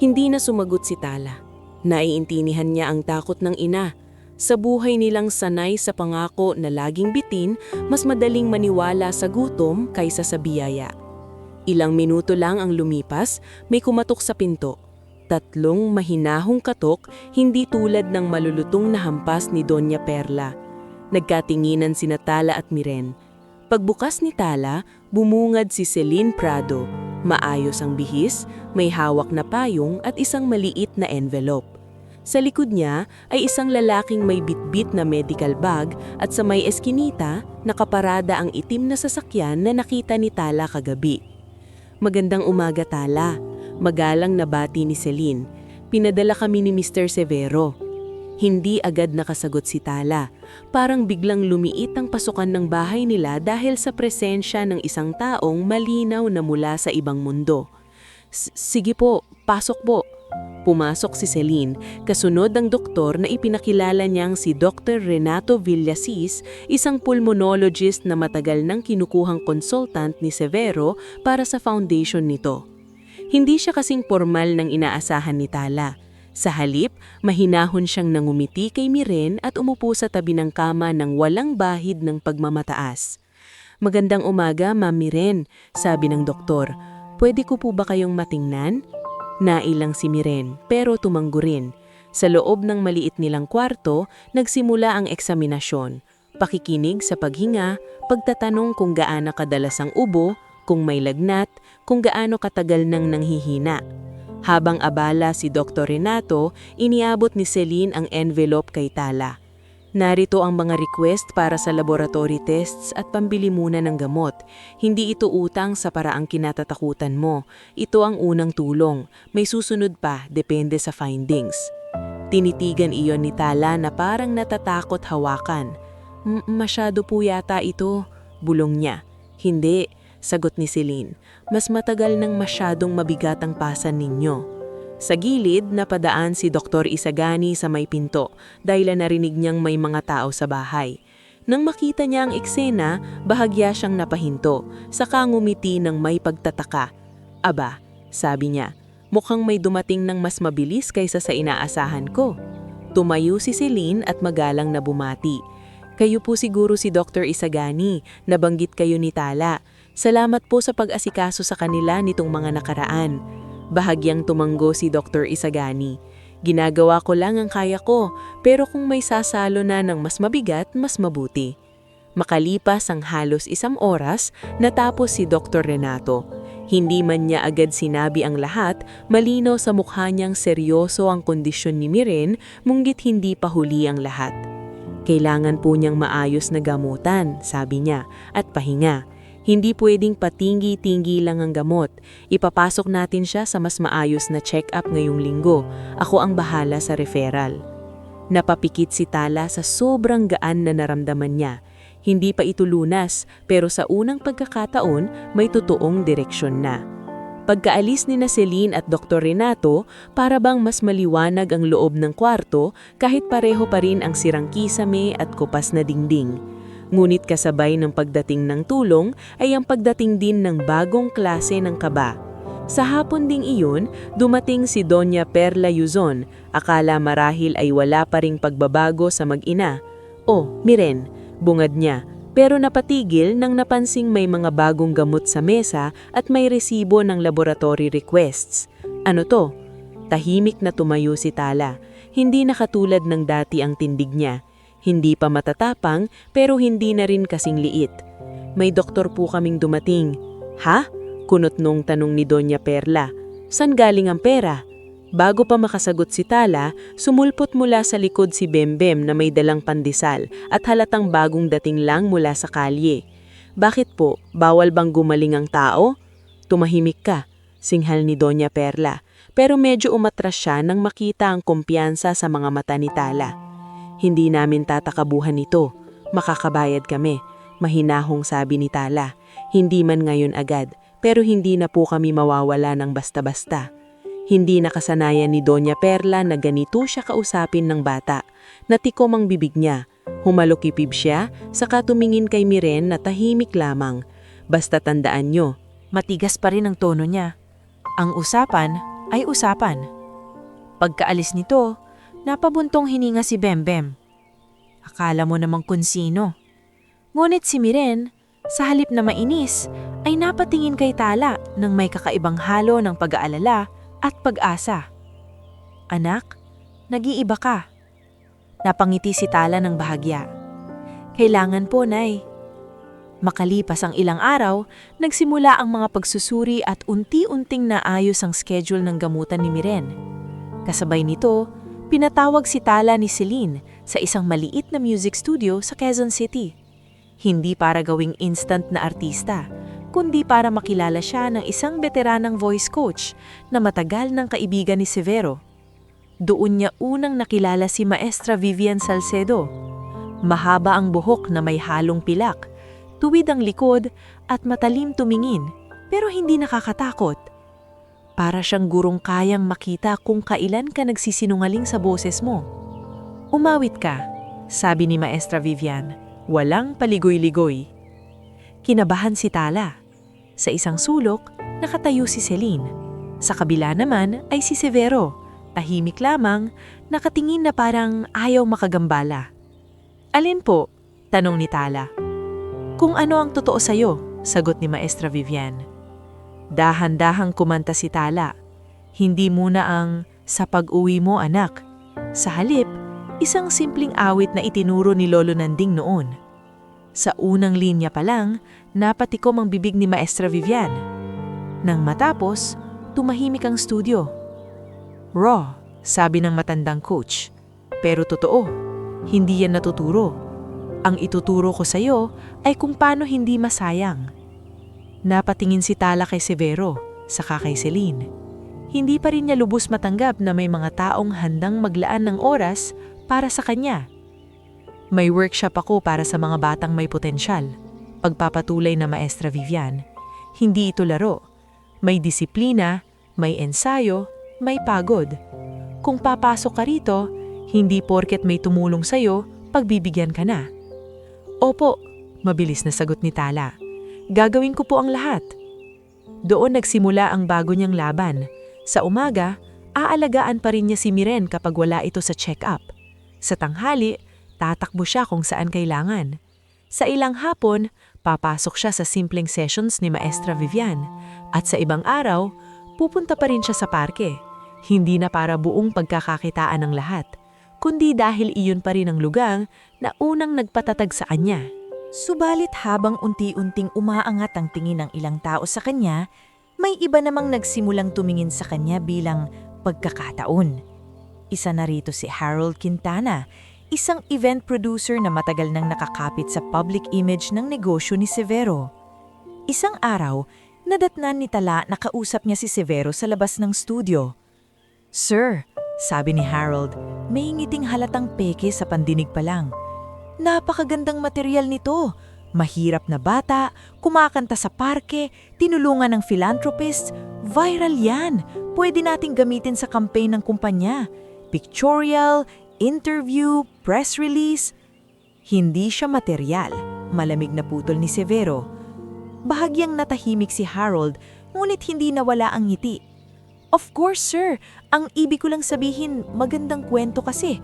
Hindi na sumagot si Tala. Naiintinihan niya ang takot ng ina. Sa buhay nilang sanay sa pangako na laging bitin, mas madaling maniwala sa gutom kaysa sa biyaya. Ilang minuto lang ang lumipas, may kumatok sa pinto. 3 mahinahong katok, hindi tulad ng malulutong na hampas ni Doña Perla. Nagkatinginan sina Tala at Miren. Pagbukas ni Tala, bumungad si Celine Prado. Maayos ang bihis, may hawak na payong at isang maliit na envelope. Sa likod niya ay isang lalaking may bitbit na medical bag at sa may eskinita, nakaparada ang itim na sasakyan na nakita ni Tala kagabi. "Magandang umaga, Tala." Magalang na bati ni Celine. "Pinadala kami ni Mr. Severo." Hindi agad nakasagot si Tala. Parang biglang lumiit ang pasukan ng bahay nila dahil sa presensya ng isang taong malinaw na mula sa ibang mundo. Sige po, pasok po. Pumasok si Celine, kasunod ang doktor na ipinakilala niyang si Dr. Renato Villasis, isang pulmonologist na matagal nang kinukuhang consultant ni Severo para sa foundation nito. Hindi siya kasing formal ng inaasahan ni Tala. Sa halip, mahinahon siyang nangumiti kay Miren at umupo sa tabi ng kama ng walang bahid ng pagmamataas. "Magandang umaga, Ma'am Miren," sabi ng doktor. "Pwede ko po ba kayong matingnan?" Nailang si Miren, pero tumanggo rin. Sa loob ng maliit nilang kwarto, nagsimula ang eksaminasyon. Pakikinig sa paghinga, pagtatanong kung gaano kadalas ang ubo, kung may lagnat, kung gaano katagal nang nanghihina. Habang abala si Dr. Renato, iniabot ni Celine ang envelope kay Tala. Narito ang mga request para sa laboratory tests at pambili muna ng gamot. Hindi ito utang sa paraang kinatatakutan mo. Ito ang unang tulong. May susunod pa, depende sa findings. Tinitigan iyon ni Tala na parang natatakot hawakan. Masyado po yata ito, bulong niya. Hindi, sagot ni Celine. Mas matagal nang masyadong mabigat ang pasan ninyo. Sa gilid, napadaan si Dr. Isagani sa may pinto dahil narinig niyang may mga tao sa bahay. Nang makita niya ang eksena, bahagya siyang napahinto, saka ngumiti ng may pagtataka. "Aba," sabi niya, "mukhang may dumating ng mas mabilis kaysa sa inaasahan ko." Tumayo si Celine at magalang na bumati. "Kayo po siguro si Dr. Isagani, nabanggit kayo ni Tala. Salamat po sa pag-asikaso sa kanila nitong mga nakaraan." Bahagyang tumanggo si Dr. Isagani. "Ginagawa ko lang ang kaya ko, pero kung may sasalo na ng mas mabigat, mas mabuti." Makalipas ang halos 1 oras, natapos si Dr. Renato. Hindi man niya agad sinabi ang lahat, malinaw sa mukha niyang seryoso ang kondisyon ni Miren, munggit hindi pa huli ang lahat. "Kailangan po niyang maayos na gamutan," sabi niya, "at pahinga. Hindi pwedeng patinggi-tinggi lang ang gamot. Ipapasok natin siya sa mas maayos na check-up ngayong linggo. Ako ang bahala sa referral." Napapikit si Tala sa sobrang gaan na naramdaman niya. Hindi pa ito lunas, pero sa unang pagkakataon, may totoong direksyon na. Pagkaalis ni Celine at Dr. Renato, para bang mas maliwanag ang loob ng kwarto kahit pareho pa rin ang sirang kisame at kupas na dingding. Ngunit kasabay ng pagdating ng tulong ay ang pagdating din ng bagong klase ng kaba. Sa hapon ding iyon, dumating si Doña Perla Yuzon. Akala marahil ay wala pa ring pagbabago sa mag-ina. "Oh, Miren," bungad niya, pero napatigil nang napansing may mga bagong gamot sa mesa at may resibo ng laboratory requests. "Ano to?" Tahimik na tumayo si Tala. Hindi na katulad ng dati ang tindig niya. Hindi pa matatapang, pero hindi na rin kasing liit. "May doktor po kaming dumating." "Ha?" kunot nung tanong ni Doña Perla. "San galing ang pera?" Bago pa makasagot si Tala, sumulpot mula sa likod si Bembem na may dalang pandesal at halatang bagong dating lang mula sa kalye. "Bakit po? Bawal bang gumaling ang tao?" "Tumahimik ka," singhal ni Doña Perla, pero medyo umatras siya nang makita ang kumpiyansa sa mga mata ni Tala. "Hindi namin tatakabuhan ito. Makakabayad kami," mahinahong sabi ni Tala. "Hindi man ngayon agad, pero hindi na po kami mawawala ng basta-basta." Hindi nakasanayan ni Doña Perla na ganito siya kausapin ng bata. Natikom ang bibig niya. Humalukipib siya, saka tumingin kay Miren na tahimik lamang. "Basta tandaan nyo." Matigas pa rin ang tono niya. "Ang usapan ay usapan." Pagkaalis nito, napabuntong hininga si Bembem. Akala mo namang kung sino. Ngunit si Miren, sa halip na mainis, ay napatingin kay Tala nang may kakaibang halo ng pag-aalala at pag-asa. "Anak, nag-iiba ka." Napangiti si Tala ng bahagya. "Kailangan po, Nay." Makalipas ang ilang araw, nagsimula ang mga pagsusuri at unti-unting naayos ang schedule ng gamutan ni Miren. Kasabay nito, pinatawag si Tala ni Celine sa isang maliit na music studio sa Quezon City. Hindi para gawing instant na artista, kundi para makilala siya ng isang veteranang voice coach na matagal ng kaibigan ni Severo. Doon niya unang nakilala si Maestra Vivian Salcedo. Mahaba ang buhok na may halong pilak, tuwid ang likod at matalim tumingin, pero hindi nakakatakot. Para siyang gurong kayang makita kung kailan ka nagsisinungaling sa boses mo. "Umawit ka," sabi ni Maestra Vivian, walang paligoy-ligoy. Kinabahan si Tala. Sa isang sulok, nakatayo si Celine. Sa kabila naman ay si Severo, tahimik lamang, nakatingin na parang ayaw makagambala. "Alin po?" tanong ni Tala. "Kung ano ang totoo sa'yo," sagot ni Maestra Vivian. Dahan-dahang kumanta si Tala. Hindi muna ang "Sa pag-uwi mo, anak." Sa halip, isang simpleng awit na itinuro ni Lolo Nanding noon. Sa unang linya pa lang, napatikom ang bibig ni Maestra Vivian. Nang matapos, tumahimik ang studio. "Raw," sabi ng matandang coach. "Pero totoo, hindi yan natuturo. Ang ituturo ko sa'yo ay kung paano hindi masayang." Napatingin si Tala kay Severo, saka kay Celine. Hindi pa rin niya lubos matanggap na may mga taong handang maglaan ng oras para sa kanya. "May workshop ako para sa mga batang may potensyal," pagpapatuloy na Maestra Vivian. "Hindi ito laro. May disiplina, may ensayo, may pagod. Kung papasok ka rito, hindi porket may tumulong sa'yo, pagbibigyan ka na." "Opo," mabilis na sagot ni Tala. "Gagawin ko po ang lahat." Doon nagsimula ang bago niyang laban. Sa umaga, aalagaan pa rin niya si Miren kapag wala ito sa check-up. Sa tanghali, tatakbo siya kung saan kailangan. Sa ilang hapon, papasok siya sa simpleng sessions ni Maestra Vivian. At sa ibang araw, pupunta pa rin siya sa parke. Hindi na para buong pagkakakitaan ng lahat, kundi dahil iyon pa rin ang lugang na unang nagpatatag sa kanya. Subalit habang unti-unting umaangat ang tingin ng ilang tao sa kanya, may iba namang nagsimulang tumingin sa kanya bilang pagkakataon. Isa na rito si Harold Quintana, isang event producer na matagal nang nakakapit sa public image ng negosyo ni Severo. Isang araw, nadatnan ni Tala na kausap niya si Severo sa labas ng studio. "Sir," sabi ni Harold, may ngiting halatang peke sa pandinig pa lang. "Napakagandang material nito. Mahirap na bata, kumakanta sa parke, tinulungan ng philanthropist. Viral yan. Pwede nating gamitin sa campaign ng kumpanya. Pictorial, interview, press release." Hindi siya material, malamig na putol ni Severo. Bahagyang natahimik si Harold, ngunit hindi nawala ang ngiti. "Of course, sir. Ang ibig ko lang sabihin, magandang kwento kasi."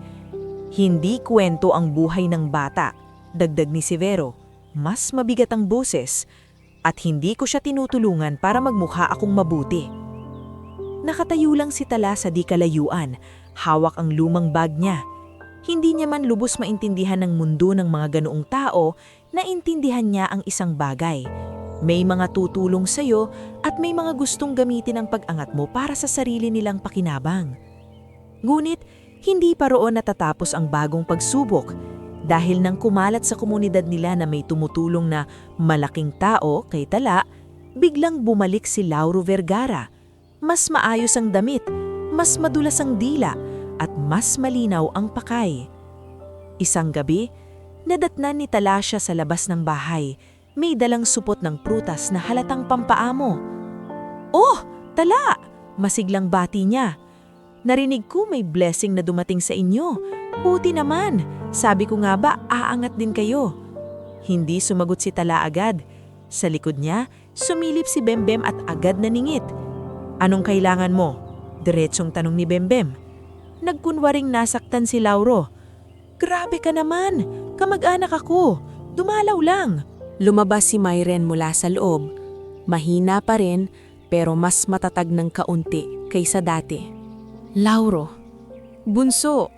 "Hindi kwento ang buhay ng bata," dagdag ni Severo. Mas mabigat ang boses. "At hindi ko siya tinutulungan para magmukha akong mabuti." Nakatayo lang si Tala sa di kalayuan, hawak ang lumang bag niya. Hindi niya man lubos maintindihan ng mundo ng mga ganoong tao, naintindihan niya ang isang bagay. May mga tutulong sa'yo at may mga gustong gamitin ang pag-angat mo para sa sarili nilang pakinabang. Ngunit, hindi pa roon natatapos ang bagong pagsubok. Dahil nang kumalat sa komunidad nila na may tumutulong na malaking tao kay Tala, biglang bumalik si Lauro Vergara. Mas maayos ang damit, mas madulas ang dila, at mas malinaw ang pakay. Isang gabi, nadatnan ni Tala siya sa labas ng bahay. May dalang supot ng prutas na halatang pampaamo. "Oh, Tala!" masiglang bati niya. "Narinig ko may blessing na dumating sa inyo. Buti naman. Sabi ko nga ba, aangat din kayo." Hindi sumagot si Tala agad. Sa likod niya, sumilip si Bembem at agad naningit. "Anong kailangan mo?" diretsong tanong ni Bembem. Nagkunwaring nasaktan si Lauro. "Grabe ka naman. Kamag-anak ako. Dumalaw lang." Lumabas si Myren mula sa loob. Mahina pa rin, pero mas matatag ng kaunti kaysa dati. "Lauro, bunso,"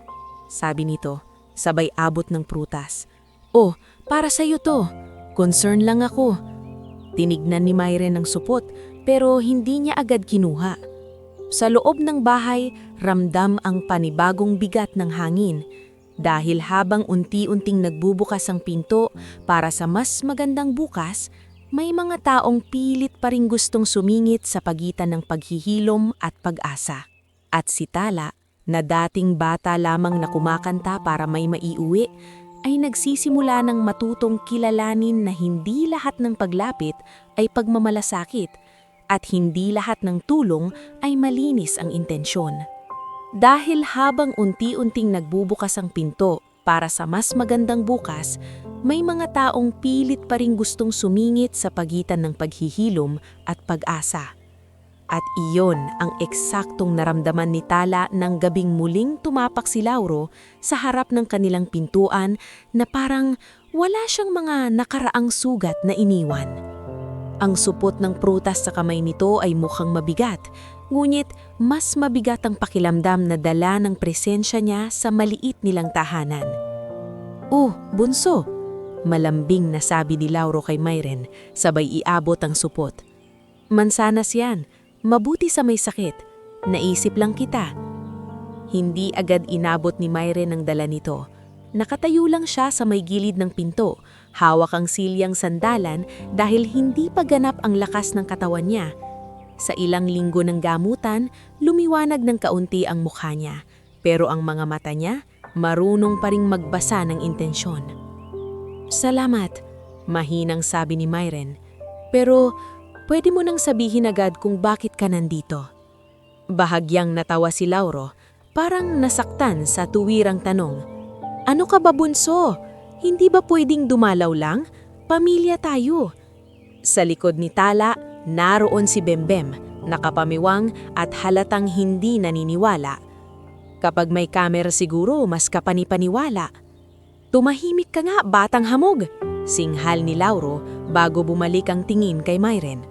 sabi nito, sabay abot ng prutas. "Oh, para sa'yo to. Concern lang ako." Tinignan ni Myren ang supot, pero hindi niya agad kinuha. Sa loob ng bahay, ramdam ang panibagong bigat ng hangin. Dahil habang unti-unting nagbubukas ang pinto para sa mas magandang bukas, may mga taong pilit pa ring gustong sumingit sa pagitan ng paghihilom at pag-asa. At si Tala, na dating bata lamang na kumakanta para may maiuwi, ay nagsisimula ng matutong kilalanin na hindi lahat ng paglapit ay pagmamalasakit at hindi lahat ng tulong ay malinis ang intensyon. Dahil habang unti-unting nagbubukas ang pinto para sa mas magandang bukas, may mga taong pilit pa ring gustong sumingit sa pagitan ng paghihilom at pag-asa. At iyon ang eksaktong naramdaman ni Tala nang gabing muling tumapak si Lauro sa harap ng kanilang pintuan na parang wala siyang mga nakaraang sugat na iniwan. Ang supot ng prutas sa kamay nito ay mukhang mabigat, ngunit mas mabigat ang pakilamdam na dala ng presensya niya sa maliit nilang tahanan. "Oh, bunso!" malambing na sabi ni Lauro kay Myren, sabay iabot ang supot. "Mansanas yan. Mabuti sa may sakit. Naisip lang kita." Hindi agad inabot ni Myren ang dala nito. Nakatayo lang siya sa may gilid ng pinto, hawak ang silyang sandalan dahil hindi pa ganap ang lakas ng katawan niya. Sa ilang linggo ng gamutan, lumiwanag ng kaunti ang mukha niya, pero ang mga mata niya, marunong pa ring magbasa ng intensyon. "Salamat," mahinang sabi ni Myren. "Pero pwede mo nang sabihin agad kung bakit ka nandito." Bahagyang natawa si Lauro, parang nasaktan sa tuwirang tanong. "Ano ka ba, bunso? Hindi ba pwedeng dumalaw lang? Pamilya tayo." Sa likod ni Tala, naroon si Bembem, nakapamiwang at halatang hindi naniniwala. "Kapag may kamera siguro, mas kapanipaniwala." "Tumahimik ka nga, batang hamog!" singhal ni Lauro bago bumalik ang tingin kay Myren.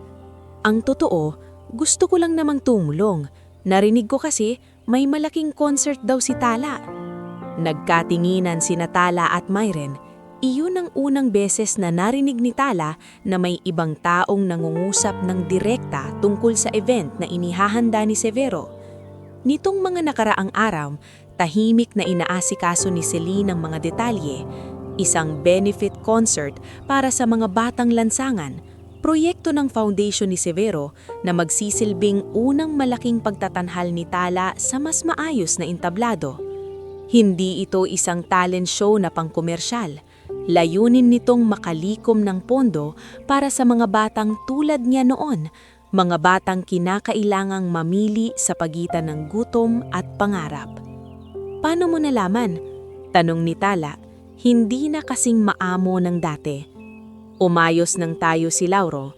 "Ang totoo, gusto ko lang namang tumulong. Narinig ko kasi may malaking concert daw si Tala." Nagkatinginan sina Tala at Myren. Iyon ang unang beses na narinig ni Tala na may ibang taong nangungusap ng direkta tungkol sa event na inihahanda ni Severo. Nitong mga nakaraang araw, tahimik na inaasikaso ni Celine ang mga detalye. Isang benefit concert para sa mga batang lansangan, proyekto ng foundation ni Severo na magsisilbing unang malaking pagtatanhal ni Tala sa mas maayos na entablado. Hindi ito isang talent show na pangkomersyal. Layunin nitong makalikom ng pondo para sa mga batang tulad niya noon, mga batang kinakailangang mamili sa pagitan ng gutom at pangarap. "Paano mo nalaman?" tanong ni Tala, hindi na kasing maamo ng dati. Umayos ng tayo si Lauro.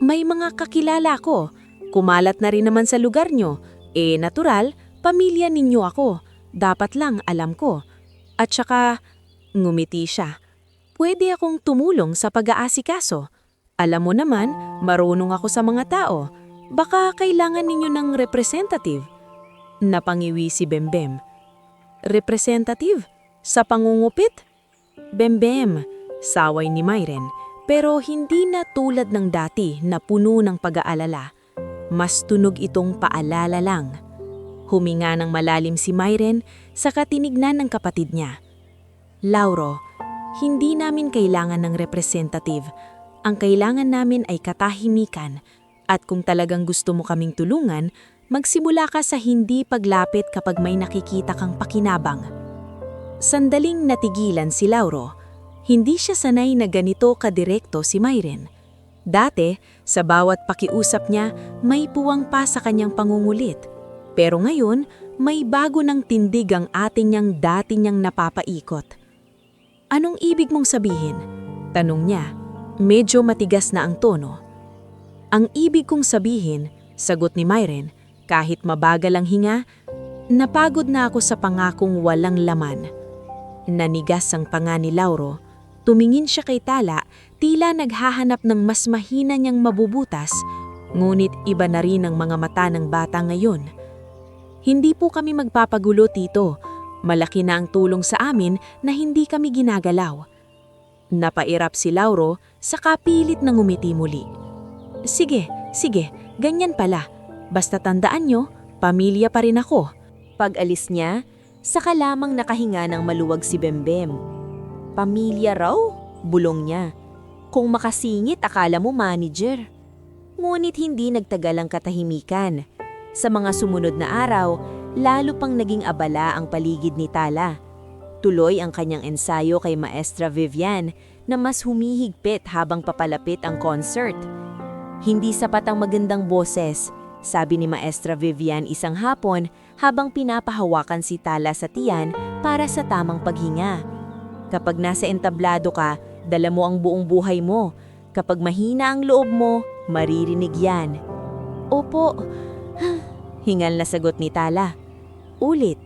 "May mga kakilala ko. Kumalat na rin naman sa lugar nyo. Natural, pamilya ninyo ako. Dapat lang alam ko. At saka," ngumiti siya, "pwede akong tumulong sa pag-aasikaso. Alam mo naman, marunong ako sa mga tao. Baka kailangan ninyo ng representative." Napangiwi si Bembem. "Representative? Sa pangungupit?" "Bembem," saway ni Myren, pero hindi na tulad ng dati na puno ng pag-aalala. Mas tunog itong paalala lang. Huminga ng malalim si Myren, saka tinignan ng kapatid niya. "Lauro, hindi namin kailangan ng representative. Ang kailangan namin ay katahimikan. At kung talagang gusto mo kaming tulungan, magsimula ka sa hindi paglapit kapag may nakikita kang pakinabang." Sandaling natigilan si Lauro. Hindi siya sanay na ganito kadirekto si Myren. Dati, sa bawat pakiusap niya, may puwang pa sa kanyang pangungulit. Pero ngayon, may bago ng tindig ang ating niyang dati niyang napapaikot. "Anong ibig mong sabihin?" tanong niya. Medyo matigas na ang tono. "Ang ibig kong sabihin," sagot ni Myren, kahit mabagal ang hinga, "napagod na ako sa pangakong walang laman." Nanigas ang panga ni Lauro. Tumingin siya kay Tala, tila naghahanap ng mas mahina niyang mabubutas, ngunit iba na rin ang mga mata ng bata ngayon. "Hindi po kami magpapagulo, tito. Malaki na ang tulong sa amin na hindi kami ginagalaw." Napairap si Lauro, saka pilit na ngumiti muli. Sige, ganyan pala. Basta tandaan nyo, pamilya pa rin ako." Pag-alis niya, saka lamang nakahinga ng maluwag si Bembem. "Pamilya raw?" bulong niya. Kung makasingit, akala mo manager. Ngunit hindi nagtagal ang katahimikan. Sa mga sumunod na araw, lalo pang naging abala ang paligid ni Tala. Tuloy ang kanyang ensayo kay Maestra Vivian na mas humihigpit habang papalapit ang concert. Hindi sapat ang magandang boses, sabi ni Maestra Vivian isang hapon habang pinapahawakan si Tala sa tiyan para sa tamang paghinga. Kapag nasa entablado ka, dala mo ang buong buhay mo. Kapag mahina ang loob mo, maririnig yan. Opo, hingal na sagot ni Tala. Ulit.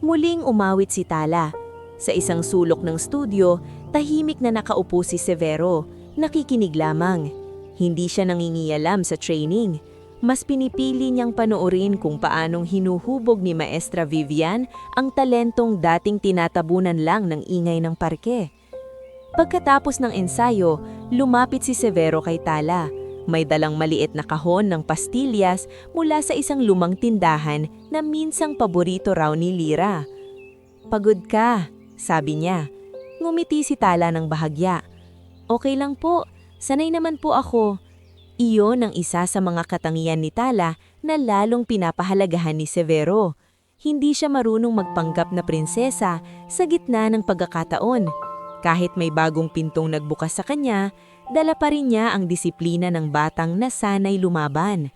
Muling umawit si Tala. Sa isang sulok ng studio, tahimik na nakaupo si Severo, nakikinig lamang. Hindi siya nangingialam sa training. Mas pinipili niyang panoorin kung paanong hinuhubog ni Maestra Vivian ang talentong dating tinatabunan lang ng ingay ng parke. Pagkatapos ng ensayo, lumapit si Severo kay Tala. May dalang maliit na kahon ng pastillas mula sa isang lumang tindahan na minsang paborito raw ni Lyra. "Pagod ka," sabi niya. Ngumiti si Tala ng bahagya. "Okay lang po, sanay naman po ako." Iyon ang isa sa mga katangian ni Tala na lalong pinapahalagahan ni Severo. Hindi siya marunong magpanggap na prinsesa sa gitna ng pagkakataon. Kahit may bagong pintong nagbukas sa kanya, dala pa rin niya ang disiplina ng batang na sanay lumaban.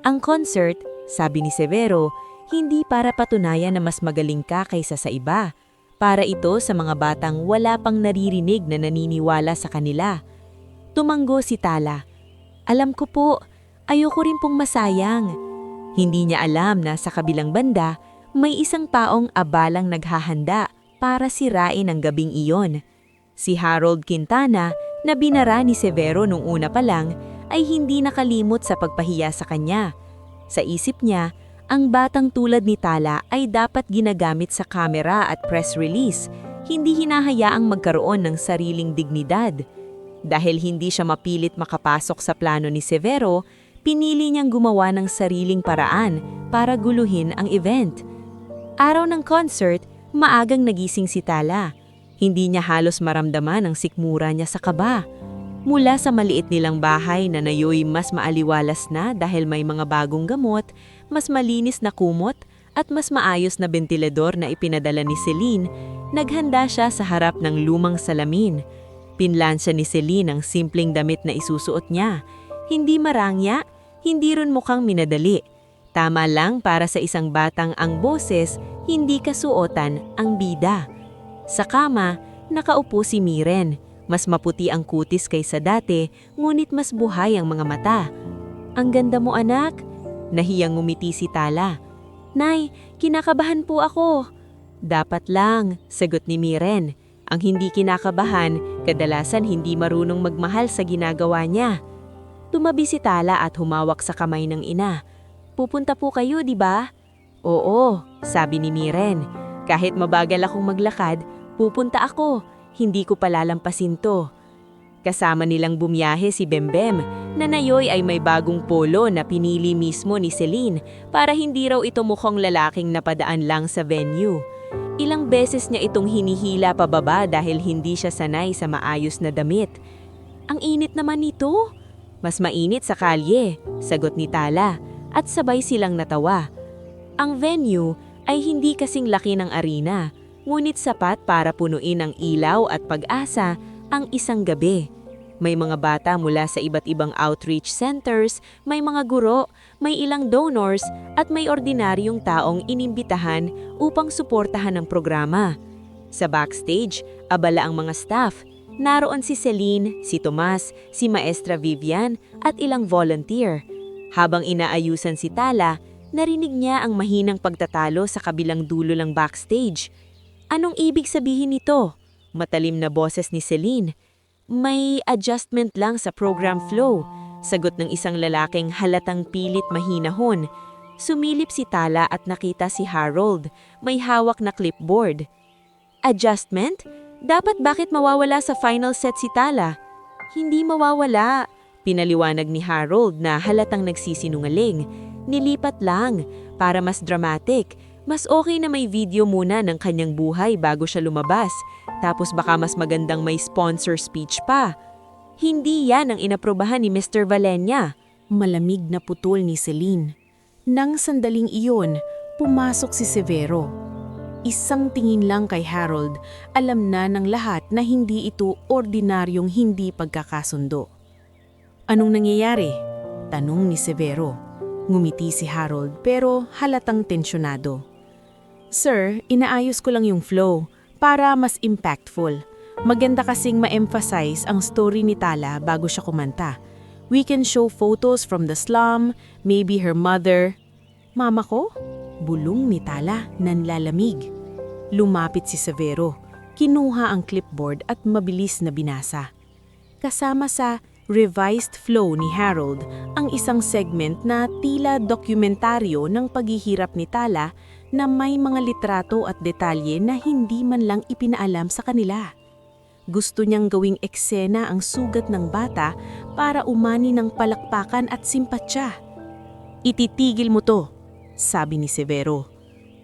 Ang concert, sabi ni Severo, hindi para patunayan na mas magaling ka kaysa sa iba. Para ito sa mga batang wala pang naririnig na naniniwala sa kanila. Tumanggo si Tala. "Alam ko po, ayoko rin pong masayang." Hindi niya alam na sa kabilang banda, may isang taong abalang naghahanda para sirain ang gabing iyon. Si Harold Quintana, na binara ni Severo nung una pa lang, ay hindi nakalimot sa pagpahiya sa kanya. Sa isip niya, ang batang tulad ni Tala ay dapat ginagamit sa kamera at press release, hindi hinahayaang magkaroon ng sariling dignidad. Dahil hindi siya mapilit makapasok sa plano ni Severo, pinili niyang gumawa ng sariling paraan para guluhin ang event. Araw ng concert, maagang nagising si Tala. Hindi niya halos maramdaman ang sikmura niya sa kaba. Mula sa maliit nilang bahay na nayo'y mas maaliwalas na dahil may mga bagong gamot, mas malinis na kumot at mas maayos na bentilador na ipinadala ni Celine, naghanda siya sa harap ng lumang salamin. Pinlansya ni Celine ang simpleng damit na isusuot niya. Hindi marangya, hindi rin mukhang minadali. Tama lang para sa isang batang ang boses, hindi kasuotan ang bida. Sa kama, nakaupo si Miren. Mas maputi ang kutis kaysa dati, ngunit mas buhay ang mga mata. "Ang ganda mo, anak." Nahiyang ngumiti si Tala. "Nay, kinakabahan po ako." "Dapat lang," sagot ni Miren. Ang hindi kinakabahan, kadalasan hindi marunong magmahal sa ginagawa niya. Tumabi si Tala at humawak sa kamay ng ina. "Pupunta po kayo, di ba?" "Oo," sabi ni Miren. "Kahit mabagal akong maglakad, pupunta ako. Hindi ko palalampasin to." Kasama nilang bumiyahe si Bembem, na nayoy ay may bagong polo na pinili mismo ni Celine para hindi raw ito mukhang lalaking napadaan lang sa venue. Ilang beses niya itong hinihila pababa dahil hindi siya sanay sa maayos na damit. "Ang init naman nito." "Mas mainit sa kalye," sagot ni Tala, at sabay silang natawa. Ang venue ay hindi kasing laki ng arena, ngunit sapat para punuin ang ilaw at pag-asa ang isang gabi. May mga bata mula sa iba't ibang outreach centers, may mga guro, may ilang donors, at may ordinaryong taong inimbitahan upang suportahan ang programa. Sa backstage, abala ang mga staff. Naroon si Celine, si Tomas, si Maestra Vivian, at ilang volunteer. Habang inaayusan si Tala, narinig niya ang mahinang pagtatalo sa kabilang dulo ng backstage. "Anong ibig sabihin nito?" Matalim na boses ni Celine. "May adjustment lang sa program flow," sagot ng isang lalaking halatang pilit mahinahon. Sumilip si Tala at nakita si Harold, may hawak na clipboard. "Adjustment? Bakit mawawala sa final set si Tala?" "Hindi mawawala," pinaliwanag ni Harold na halatang nagsisinungaling. "Nilipat lang, para mas dramatic. Mas okay na may video muna ng kanyang buhay bago siya lumabas. Tapos baka mas magandang may sponsor speech pa." "Hindi yan ang inaprobahan ni Mr. Valenya." Malamig na putol ni Celine. Nang sandaling iyon, pumasok si Severo. Isang tingin lang kay Harold, alam na ng lahat na hindi ito ordinaryong hindi pagkakasundo. Anong nangyayari? Tanong ni Severo. Ngumiti si Harold pero halatang tensyonado. Sir, inaayos ko lang yung flow para mas impactful. Maganda kasing ma-emphasize ang story ni Tala bago siya kumanta. We can show photos from the slum, maybe her mother. Mama ko? Bulong ni Tala, nanlalamig. Lumapit si Severo. Kinuha ang clipboard at mabilis na binasa. Kasama sa revised flow ni Harold ang isang segment na tila dokumentaryo ng paghihirap ni Tala na may mga litrato at detalye na hindi man lang ipinaalam sa kanila. Gusto niyang gawing eksena ang sugat ng bata para umani ng palakpakan at simpatsya. Ititigil mo to, sabi ni Severo.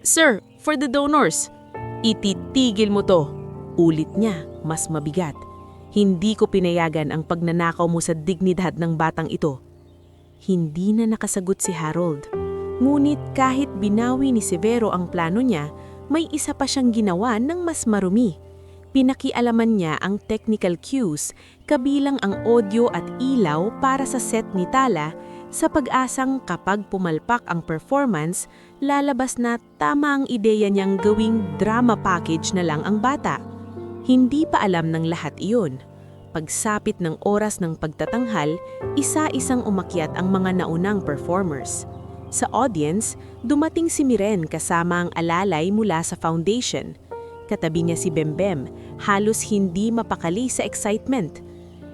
Sir, for the donors. Ititigil mo to, ulit niya, mas mabigat. Hindi ko pinayagan ang pagnanakaw mo sa dignidad ng batang ito. Hindi na nakasagot si Harold. Ngunit kahit binawi ni Severo ang plano niya, may isa pa siyang ginawa ng mas marumi. Pinakialaman niya ang technical cues, kabilang ang audio at ilaw para sa set ni Tala, sa pag-asang kapag pumalpak ang performance, lalabas na tama ang ideya niyang gawing drama package na lang ang bata. Hindi pa alam ng lahat iyon. Pagsapit ng oras ng pagtatanghal, isa-isang umakyat ang mga naunang performers. Sa audience, dumating si Miren kasama ang alalay mula sa foundation. Katabi niya si Bembem, halos hindi mapakali sa excitement.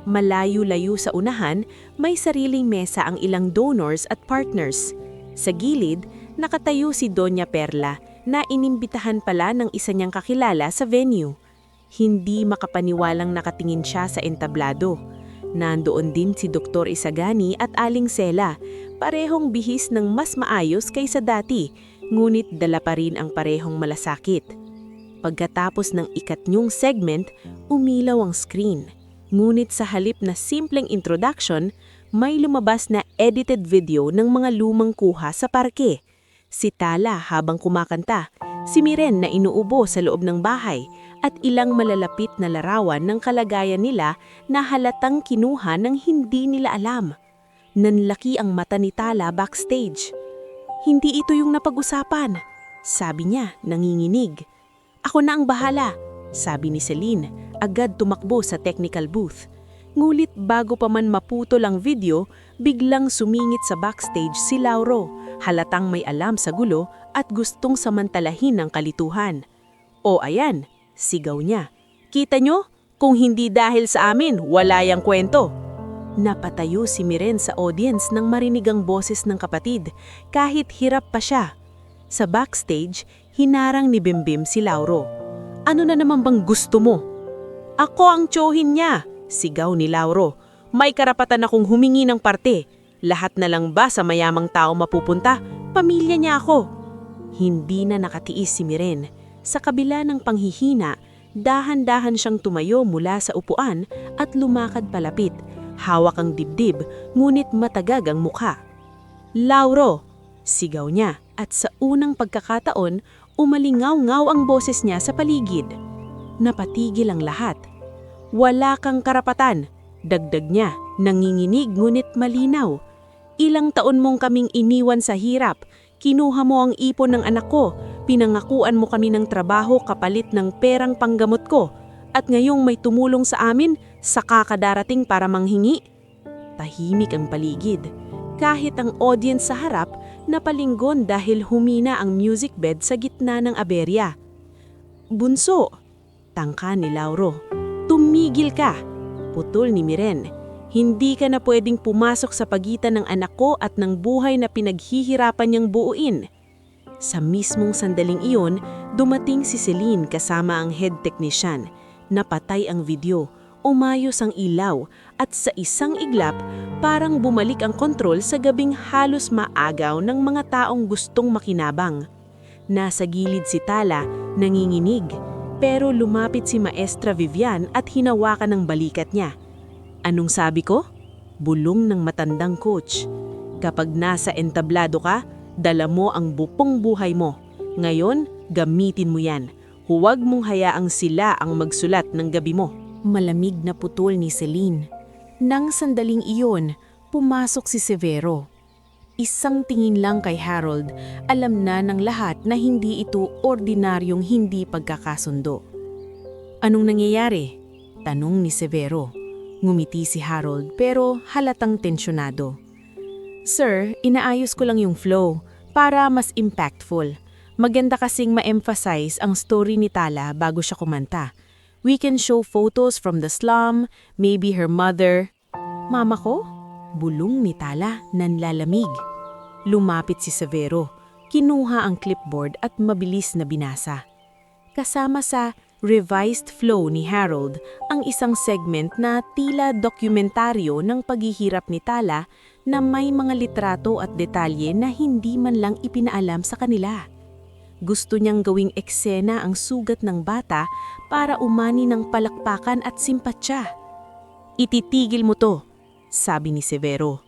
Malayo-layo sa unahan, may sariling mesa ang ilang donors at partners. Sa gilid, nakatayo si Doña Perla na inimbitahan pala ng isa niyang kakilala sa venue. Hindi makapaniwalang nakatingin siya sa entablado. Nandoon din si Dr. Isagani at Aling Sela, parehong bihis ng mas maayos kaysa dati, ngunit dala pa rin ang parehong malasakit. Pagkatapos ng ikatlong segment, umilaw ang screen. Ngunit sa halip na simpleng introduction, may lumabas na edited video ng mga lumang kuha sa parke. Si Tala habang kumakanta, si Miren na inuubo sa loob ng bahay, at ilang malalapit na larawan ng kalagayan nila na halatang kinuha ng hindi nila alam. Nanlaki ang mata ni Tala backstage. Hindi ito yung napag-usapan, sabi niya, nanginginig. Ako na ang bahala, sabi ni Celine, agad tumakbo sa technical booth. Ngulit bago pa man maputol ang video, biglang sumingit sa backstage si Lauro, halatang may alam sa gulo at gustong samantalahin ang kalituhan. O ayan, sigaw niya. Kita nyo? Kung hindi dahil sa amin, wala yang kwento. Napatayo si Miren sa audience nang marinig ang boses ng kapatid, kahit hirap pa siya. Sa backstage, hinarang ni Bimbim si Lauro. Ano na naman bang gusto mo? Ako ang tsohin niya, sigaw ni Lauro. May karapatan akong humingi ng parte. Lahat na lang ba sa mayamang tao mapupunta? Pamilya niya ako. Hindi na nakatiis si Miren. Sa kabila ng panghihina, dahan-dahan siyang tumayo mula sa upuan at lumakad palapit. Hawak ang dibdib, ngunit matagag ang mukha. Lauro! Sigaw niya at sa unang pagkakataon, umalingaw-ngaw ang boses niya sa paligid. Napatigil ang lahat. Wala kang karapatan, dagdag niya, nanginginig ngunit malinaw. Ilang taon mong kaming iniwan sa hirap, kinuha mo ang ipon ng anak ko, pinangakuan mo kami ng trabaho kapalit ng perang panggamot ko, at ngayong may tumulong sa amin, saka ka darating para manghingi? Tahimik ang paligid. Kahit ang audience sa harap, napalinggon dahil humina ang music bed sa gitna ng aberya. Bunso, tangka ni Lauro. Tumigil ka, putol ni Miren. Hindi ka na pwedeng pumasok sa pagitan ng anak ko at ng buhay na pinaghihirapan niyang buuin. Sa mismong sandaling iyon, dumating si Celine kasama ang head technician. Napatay ang video, umayos ang ilaw, at sa isang iglap, parang bumalik ang kontrol sa gabing halos maagaw ng mga taong gustong makinabang. Nasa gilid si Tala, nanginginig, pero lumapit si Maestra Vivian at hinawakan ng balikat niya. Anong sabi ko? Bulong ng matandang coach. Kapag nasa entablado ka, Dala mo ang bupong buhay mo. Ngayon, gamitin mo yan. Huwag mong hayaang sila ang magsulat ng gabi mo. Malamig na putol ni Celine. Nang sandaling iyon, pumasok si Severo. Isang tingin lang kay Harold, alam na ng lahat na hindi ito ordinaryong hindi pagkakasundo. Anong nangyayari? Tanong ni Severo. Ngumiti si Harold pero halatang tensyonado. Sir, inaayos ko lang yung flow para mas impactful. Maganda kasing ma-emphasize ang story ni Tala bago siya kumanta. We can show photos from the slum, maybe her mother. Mama ko? Bulong ni Tala, nanlalamig. Lumapit si Severo, kinuha ang clipboard at mabilis na binasa. Kasama sa revised flow ni Harold ang isang segment na tila dokumentaryo ng paghihirap ni Tala na may mga litrato at detalye na hindi man lang ipinaalam sa kanila. Gusto niyang gawing eksena ang sugat ng bata para umani ng palakpakan at simpatya. Ititigil mo to, sabi ni Severo.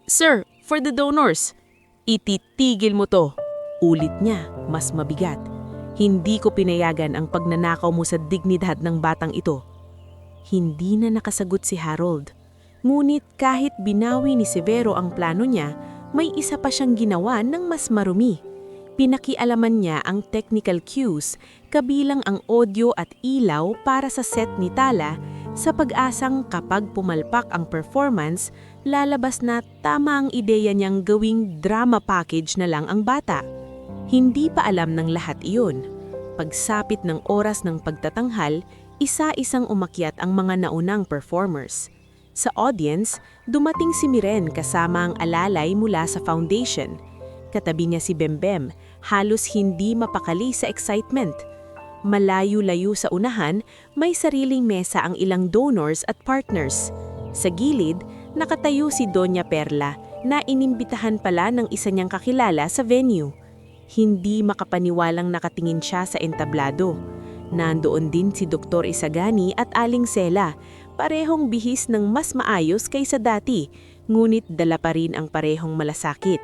Sir, for the donors. Ititigil mo to. Ulit niya, mas mabigat. Hindi ko pinayagan ang pagnanakaw mo sa dignidad ng batang ito. Hindi na nakasagot si Harold. Ngunit kahit binawi ni Severo ang plano niya, may isa pa siyang ginawa ng mas marumi. Pinakialaman niya ang technical cues, kabilang ang audio at ilaw para sa set ni Tala, sa pag-asang kapag pumalpak ang performance, lalabas na tama ang ideya niyang gawing drama package na lang ang bata. Hindi pa alam ng lahat iyon. Pagsapit ng oras ng pagtatanghal, isa-isang umakyat ang mga naunang performers. Sa audience, dumating si Miren kasama ang alalay mula sa foundation. Katabi niya si Bembem, halos hindi mapakali sa excitement. Malayo-layo sa unahan, may sariling mesa ang ilang donors at partners. Sa gilid, nakatayo si Doña Perla na inimbitahan pala ng isa niyang kakilala sa venue. Hindi makapaniwalang nakatingin siya sa entablado. Nandoon din si Dr. Isagani at Aling Sela, parehong bihis ng mas maayos kaysa dati, ngunit dala pa rin ang parehong malasakit.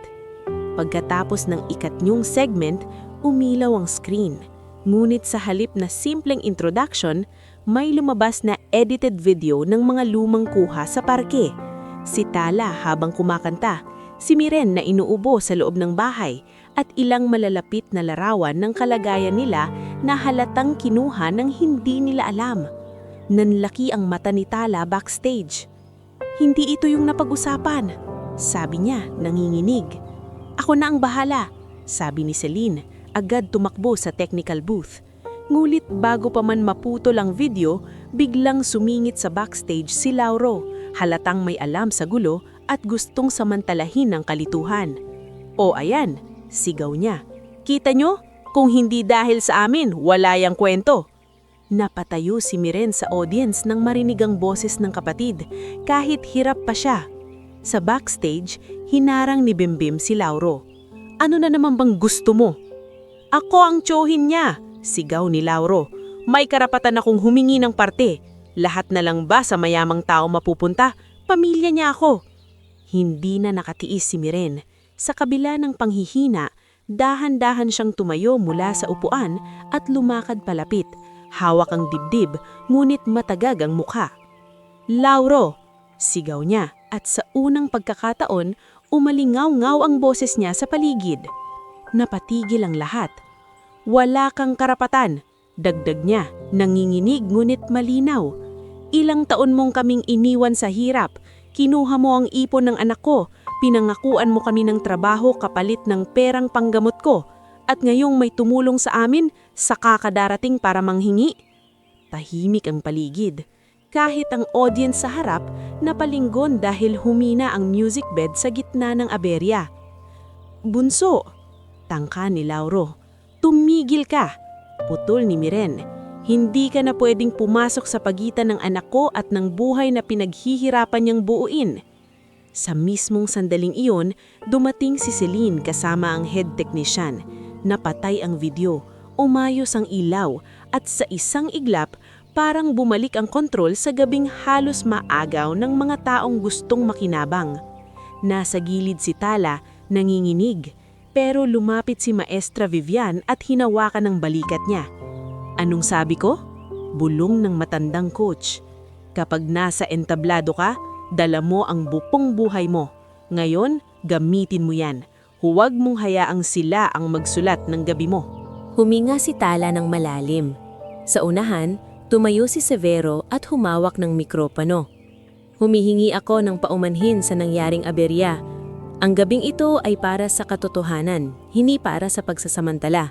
Pagkatapos ng ikatlong segment, umilaw ang screen. Ngunit sa halip na simpleng introduction, may lumabas na edited video ng mga lumang kuha sa parke. Si Tala habang kumakanta, si Miren na inuubo sa loob ng bahay, at ilang malalapit na larawan ng kalagayan nila na halatang kinuha ng hindi nila alam. Nanlaki ang mata ni Tala backstage. Hindi ito yung napag-usapan, sabi niya, nanginginig. Ako na ang bahala, sabi ni Celine, agad tumakbo sa technical booth. Ngulit bago pa man maputol ang video, biglang sumingit sa backstage si Lauro, halatang may alam sa gulo at gustong samantalahin ang kalituhan. O ayan, sigaw niya. Kita nyo? Kung hindi dahil sa amin, wala yang kwento. Napatayo si Miren sa audience nang marinig ang boses ng kapatid, kahit hirap pa siya. Sa backstage, hinarang ni Bimbim si Lauro. Ano na naman bang gusto mo? Ako ang tsohin niya, sigaw ni Lauro. May karapatan akong humingi ng parte. Lahat na lang ba sa mayamang tao mapupunta? Pamilya niya ako. Hindi na nakatiis si Miren. Sa kabila ng panghihina, dahan-dahan siyang tumayo mula sa upuan at lumakad palapit. Hawak ang dibdib, ngunit matagag ang mukha. Lauro! Sigaw niya, at sa unang pagkakataon, umalingaw-ngaw ang boses niya sa paligid. Napatigil ang lahat. Wala kang karapatan, dagdag niya, nanginginig ngunit malinaw. Ilang taon mong kaming iniwan sa hirap, kinuha mo ang ipon ng anak ko, pinangakuan mo kami ng trabaho kapalit ng perang panggamot ko, at ngayong may tumulong sa amin, saka ka darating para manghingi? Tahimik ang paligid. Kahit ang audience sa harap, napalinggon dahil humina ang music bed sa gitna ng aberya. Bunso! Tangka ni Lauro. Tumigil ka! Putol ni Miren. Hindi ka na pwedeng pumasok sa pagitan ng anak ko at ng buhay na pinaghihirapan niyang buuin. Sa mismong sandaling iyon, dumating si Celine kasama ang head technician. Napatay ang video, umayos ang ilaw, at sa isang iglap, parang bumalik ang kontrol sa gabing halos maagaw ng mga taong gustong makinabang. Nasa gilid si Tala, nanginginig. Pero lumapit si Maestra Vivian at hinawakan ng balikat niya. Anong sabi ko? Bulong ng matandang coach. Kapag nasa entablado ka, dala mo ang bupong buhay mo. Ngayon, gamitin mo yan. Huwag mong hayaang sila ang magsulat ng gabi mo. Huminga si Tala ng malalim. Sa unahan, tumayo si Severo at humawak ng mikropono. Humihingi ako ng paumanhin sa nangyaring aberya. Ang gabing ito ay para sa katotohanan, hindi para sa pagsasamantala.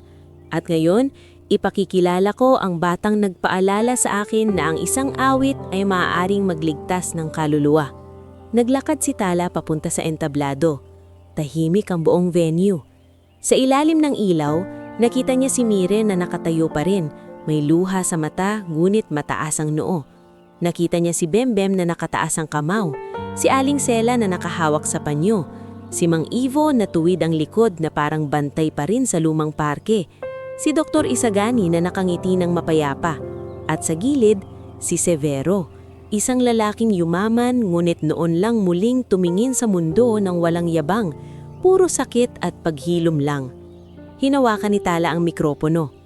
At ngayon, ipakikilala ko ang batang nagpaalala sa akin na ang isang awit ay maaaring magligtas ng kaluluwa. Naglakad si Tala papunta sa entablado. Tahimik ang buong venue. Sa ilalim ng ilaw, nakita niya si Miren na nakatayo pa rin. May luha sa mata, ngunit mataas ang noo. Nakita niya si Bembem na nakataas ang kamao, si Aling Sela na nakahawak sa panyo, si Mang Ivo na tuwid ang likod na parang bantay pa rin sa lumang parke, si Dr. Isagani na nakangiti ng mapayapa, at sa gilid, si Severo, isang lalaking yumaman ngunit noon lang muling tumingin sa mundo ng walang yabang, puro sakit at paghilom lang. Hinawakan ni Tala ang mikropono.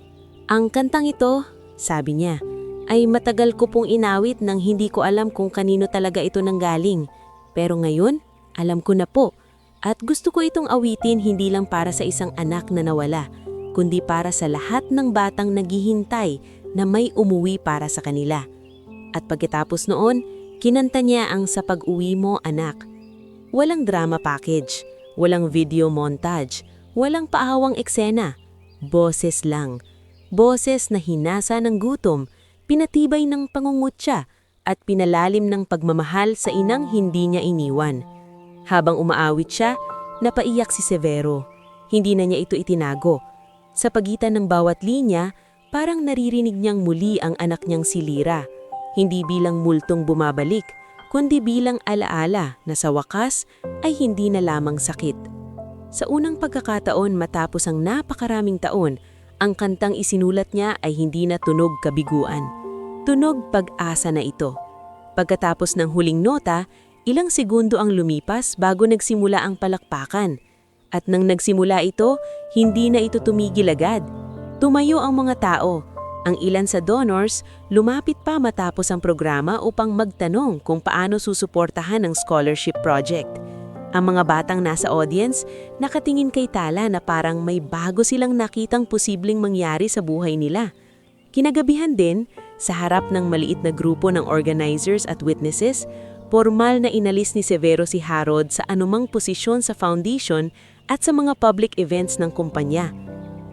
Ang kantang ito, sabi niya, ay matagal ko pong inawit nang hindi ko alam kung kanino talaga ito nanggaling. Pero ngayon, alam ko na po. At gusto ko itong awitin hindi lang para sa isang anak na nawala, kundi para sa lahat ng batang naghihintay na may umuwi para sa kanila. At pagkatapos noon, kinanta niya ang Sa Pag-uwi Mo, Anak. Walang drama package, walang video montage, walang paawang eksena. Boses lang. Boses na hinasa ng gutom, pinatibay ng pangungutya, at pinalalim ng pagmamahal sa inang hindi niya iniwan. Habang umaawit siya, napaiyak si Severo. Hindi na niya ito itinago. Sa pagitan ng bawat linya, parang naririnig niyang muli ang anak niyang si Lira. Hindi bilang multong bumabalik, kundi bilang alaala na sa wakas ay hindi na lamang sakit. Sa unang pagkakataon matapos ang napakaraming taon, ang kantang isinulat niya ay hindi na tunog kabiguan. Tunog pag-asa na ito. Pagkatapos ng huling nota, ilang segundo ang lumipas bago nagsimula ang palakpakan. At nang nagsimula ito, hindi na ito tumigil agad. Tumayo ang mga tao. Ang ilan sa donors, lumapit pa matapos ang programa upang magtanong kung paano susuportahan ang scholarship project. Ang mga batang nasa audience, nakatingin kay Tala na parang may bago silang nakitang posibleng mangyari sa buhay nila. Kinagabihan din, sa harap ng maliit na grupo ng organizers at witnesses, formal na inalis ni Severo si Harold sa anumang posisyon sa foundation at sa mga public events ng kumpanya.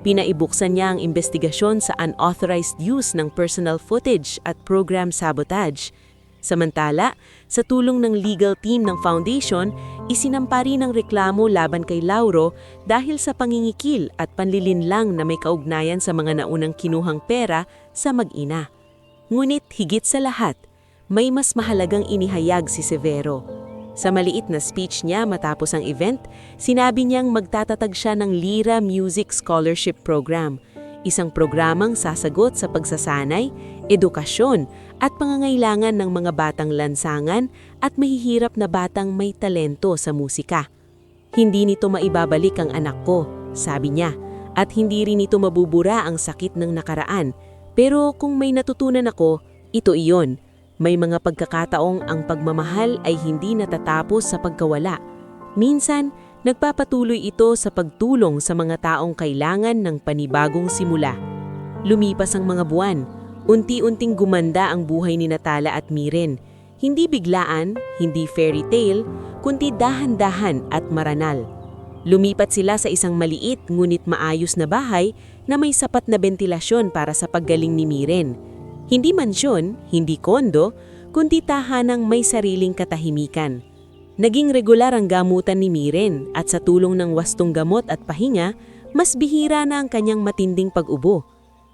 Pinaibuksan niya ang investigasyon sa unauthorized use ng personal footage at program sabotage. Samantala, sa tulong ng legal team ng foundation, isinampa rin ang reklamo laban kay Lauro dahil sa pangingikil at panlilinlang na may kaugnayan sa mga naunang kinuhang pera sa mag-ina. Ngunit higit sa lahat, may mas mahalagang inihayag si Severo. Sa maliit na speech niya matapos ang event, sinabi niyang magtatatag siya ng Lira Music Scholarship Program, isang programang sasagot sa pagsasanay, edukasyon at pangangailangan ng mga batang lansangan at mahihirap na batang may talento sa musika. Hindi nito maibabalik ang anak ko, sabi niya, at hindi rin nito mabubura ang sakit ng nakaraan. Pero kung may natutunan ako, ito iyon. May mga pagkakataong ang pagmamahal ay hindi natatapos sa pagkawala. Minsan, nagpapatuloy ito sa pagtulong sa mga taong kailangan ng panibagong simula. Lumipas ang mga buwan, unti-unting gumanda ang buhay ni Tala at Miren. Hindi biglaan, hindi fairy tale, kundi dahan-dahan at maranal. Lumipat sila sa isang maliit ngunit maayos na bahay na may sapat na bentilasyon para sa paggaling ni Miren. Hindi mansyon, hindi kondo, kundi tahanang may sariling katahimikan. Naging regular ang gamutan ni Miren at sa tulong ng wastong gamot at pahinga, mas bihira na ang kanyang matinding pag-ubo.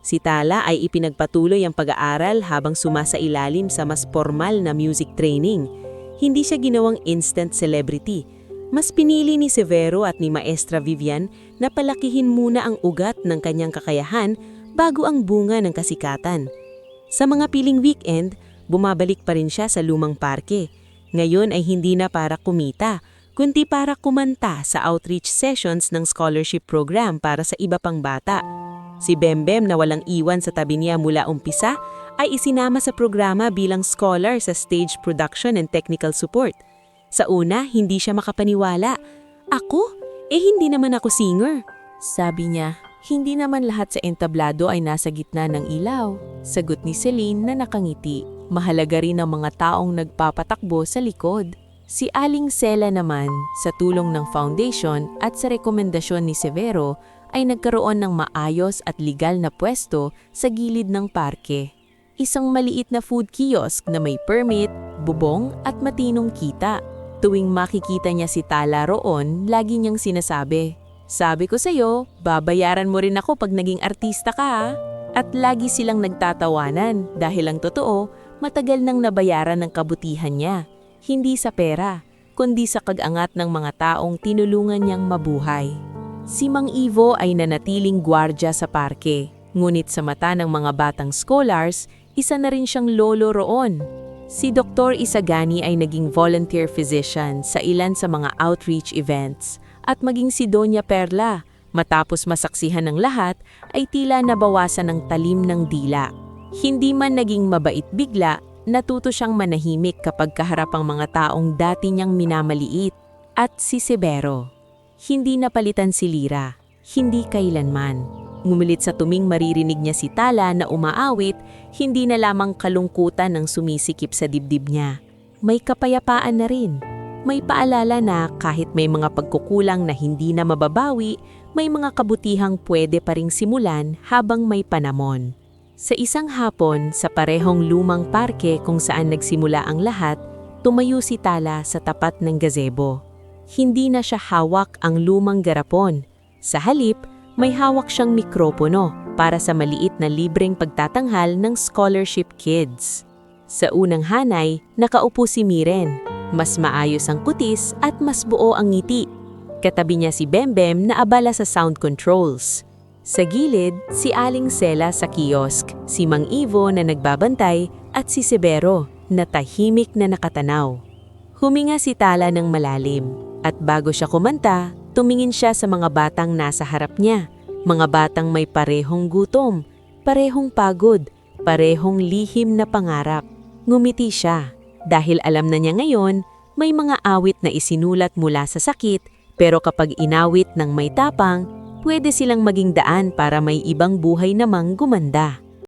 Si Tala ay ipinagpatuloy ang pag-aaral habang sumasailalim sa mas formal na music training. Hindi siya ginawang instant celebrity. Mas pinili ni Severo at ni Maestra Vivian na palakihin muna ang ugat ng kanyang kakayahan bago ang bunga ng kasikatan. Sa mga piling weekend, bumabalik pa rin siya sa lumang parke. Ngayon ay hindi na para kumita, kundi para kumanta sa outreach sessions ng scholarship program para sa iba pang bata. Si Bembem na walang iwan sa tabi niya mula umpisa ay isinama sa programa bilang scholar sa stage production and technical support. Sa una, hindi siya makapaniwala. Ako? Hindi naman ako singer. Sabi niya, hindi naman lahat sa entablado ay nasa gitna ng ilaw. Sagot ni Celine na nakangiti. Mahalaga rin ang mga taong nagpapatakbo sa likod. Si Aling Sela naman, sa tulong ng foundation at sa rekomendasyon ni Severo, ay nagkaroon ng maayos at legal na pwesto sa gilid ng parke. Isang maliit na food kiosk na may permit, bubong at matinong kita. Tuwing makikita niya si Tala roon, lagi niyang sinasabi, "Sabi ko sa'yo, babayaran mo rin ako pag naging artista ka ha?" At lagi silang nagtatawanan dahil ang totoo, matagal nang nabayaran ng kabutihan niya. Hindi sa pera, kundi sa kag-angat ng mga taong tinulungan niyang mabuhay. Si Mang Ivo ay nanatiling gwardya sa parke, ngunit sa mata ng mga batang scholars, isa na rin siyang lolo roon. Si Dr. Isagani ay naging volunteer physician sa ilan sa mga outreach events, at maging si Doña Perla, matapos masaksihan ng lahat, ay tila nabawasan ng talim ng dila. Hindi man naging mabait bigla, natuto siyang manahimik kapag kaharap ang mga taong dati niyang minamaliit. At si Severo. Hindi napalitan si Lira, hindi kailanman. Ngumilit sa tuming maririnig niya si Tala na umaawit, hindi na lamang kalungkutan ang sumisikip sa dibdib niya. May kapayapaan na rin. May paalala na kahit may mga pagkukulang na hindi na mababawi, may mga kabutihang pwede pa ring simulan habang may panahon. Sa isang hapon, sa parehong lumang parke kung saan nagsimula ang lahat, tumayo si Tala sa tapat ng gazebo. Hindi na siya hawak ang lumang garapon. Sa halip, may hawak siyang mikropono para sa maliit na libreng pagtatanghal ng scholarship kids. Sa unang hanay, nakaupo si Miren. Mas maayos ang kutis at mas buo ang ngiti. Katabi niya si Bembem na abala sa sound controls. Sa gilid, si Aling Sela sa kiosk, si Mang Ivo na nagbabantay at si Severo na tahimik na nakatanaw. Huminga si Tala ng malalim at bago siya kumanta, tumingin siya sa mga batang nasa harap niya. Mga batang may parehong gutom, parehong pagod, parehong lihim na pangarap. Ngumiti siya dahil alam na niya ngayon may mga awit na isinulat mula sa sakit, pero kapag inawit ng may tapang, pwede silang maging daan para may ibang buhay namang gumanda.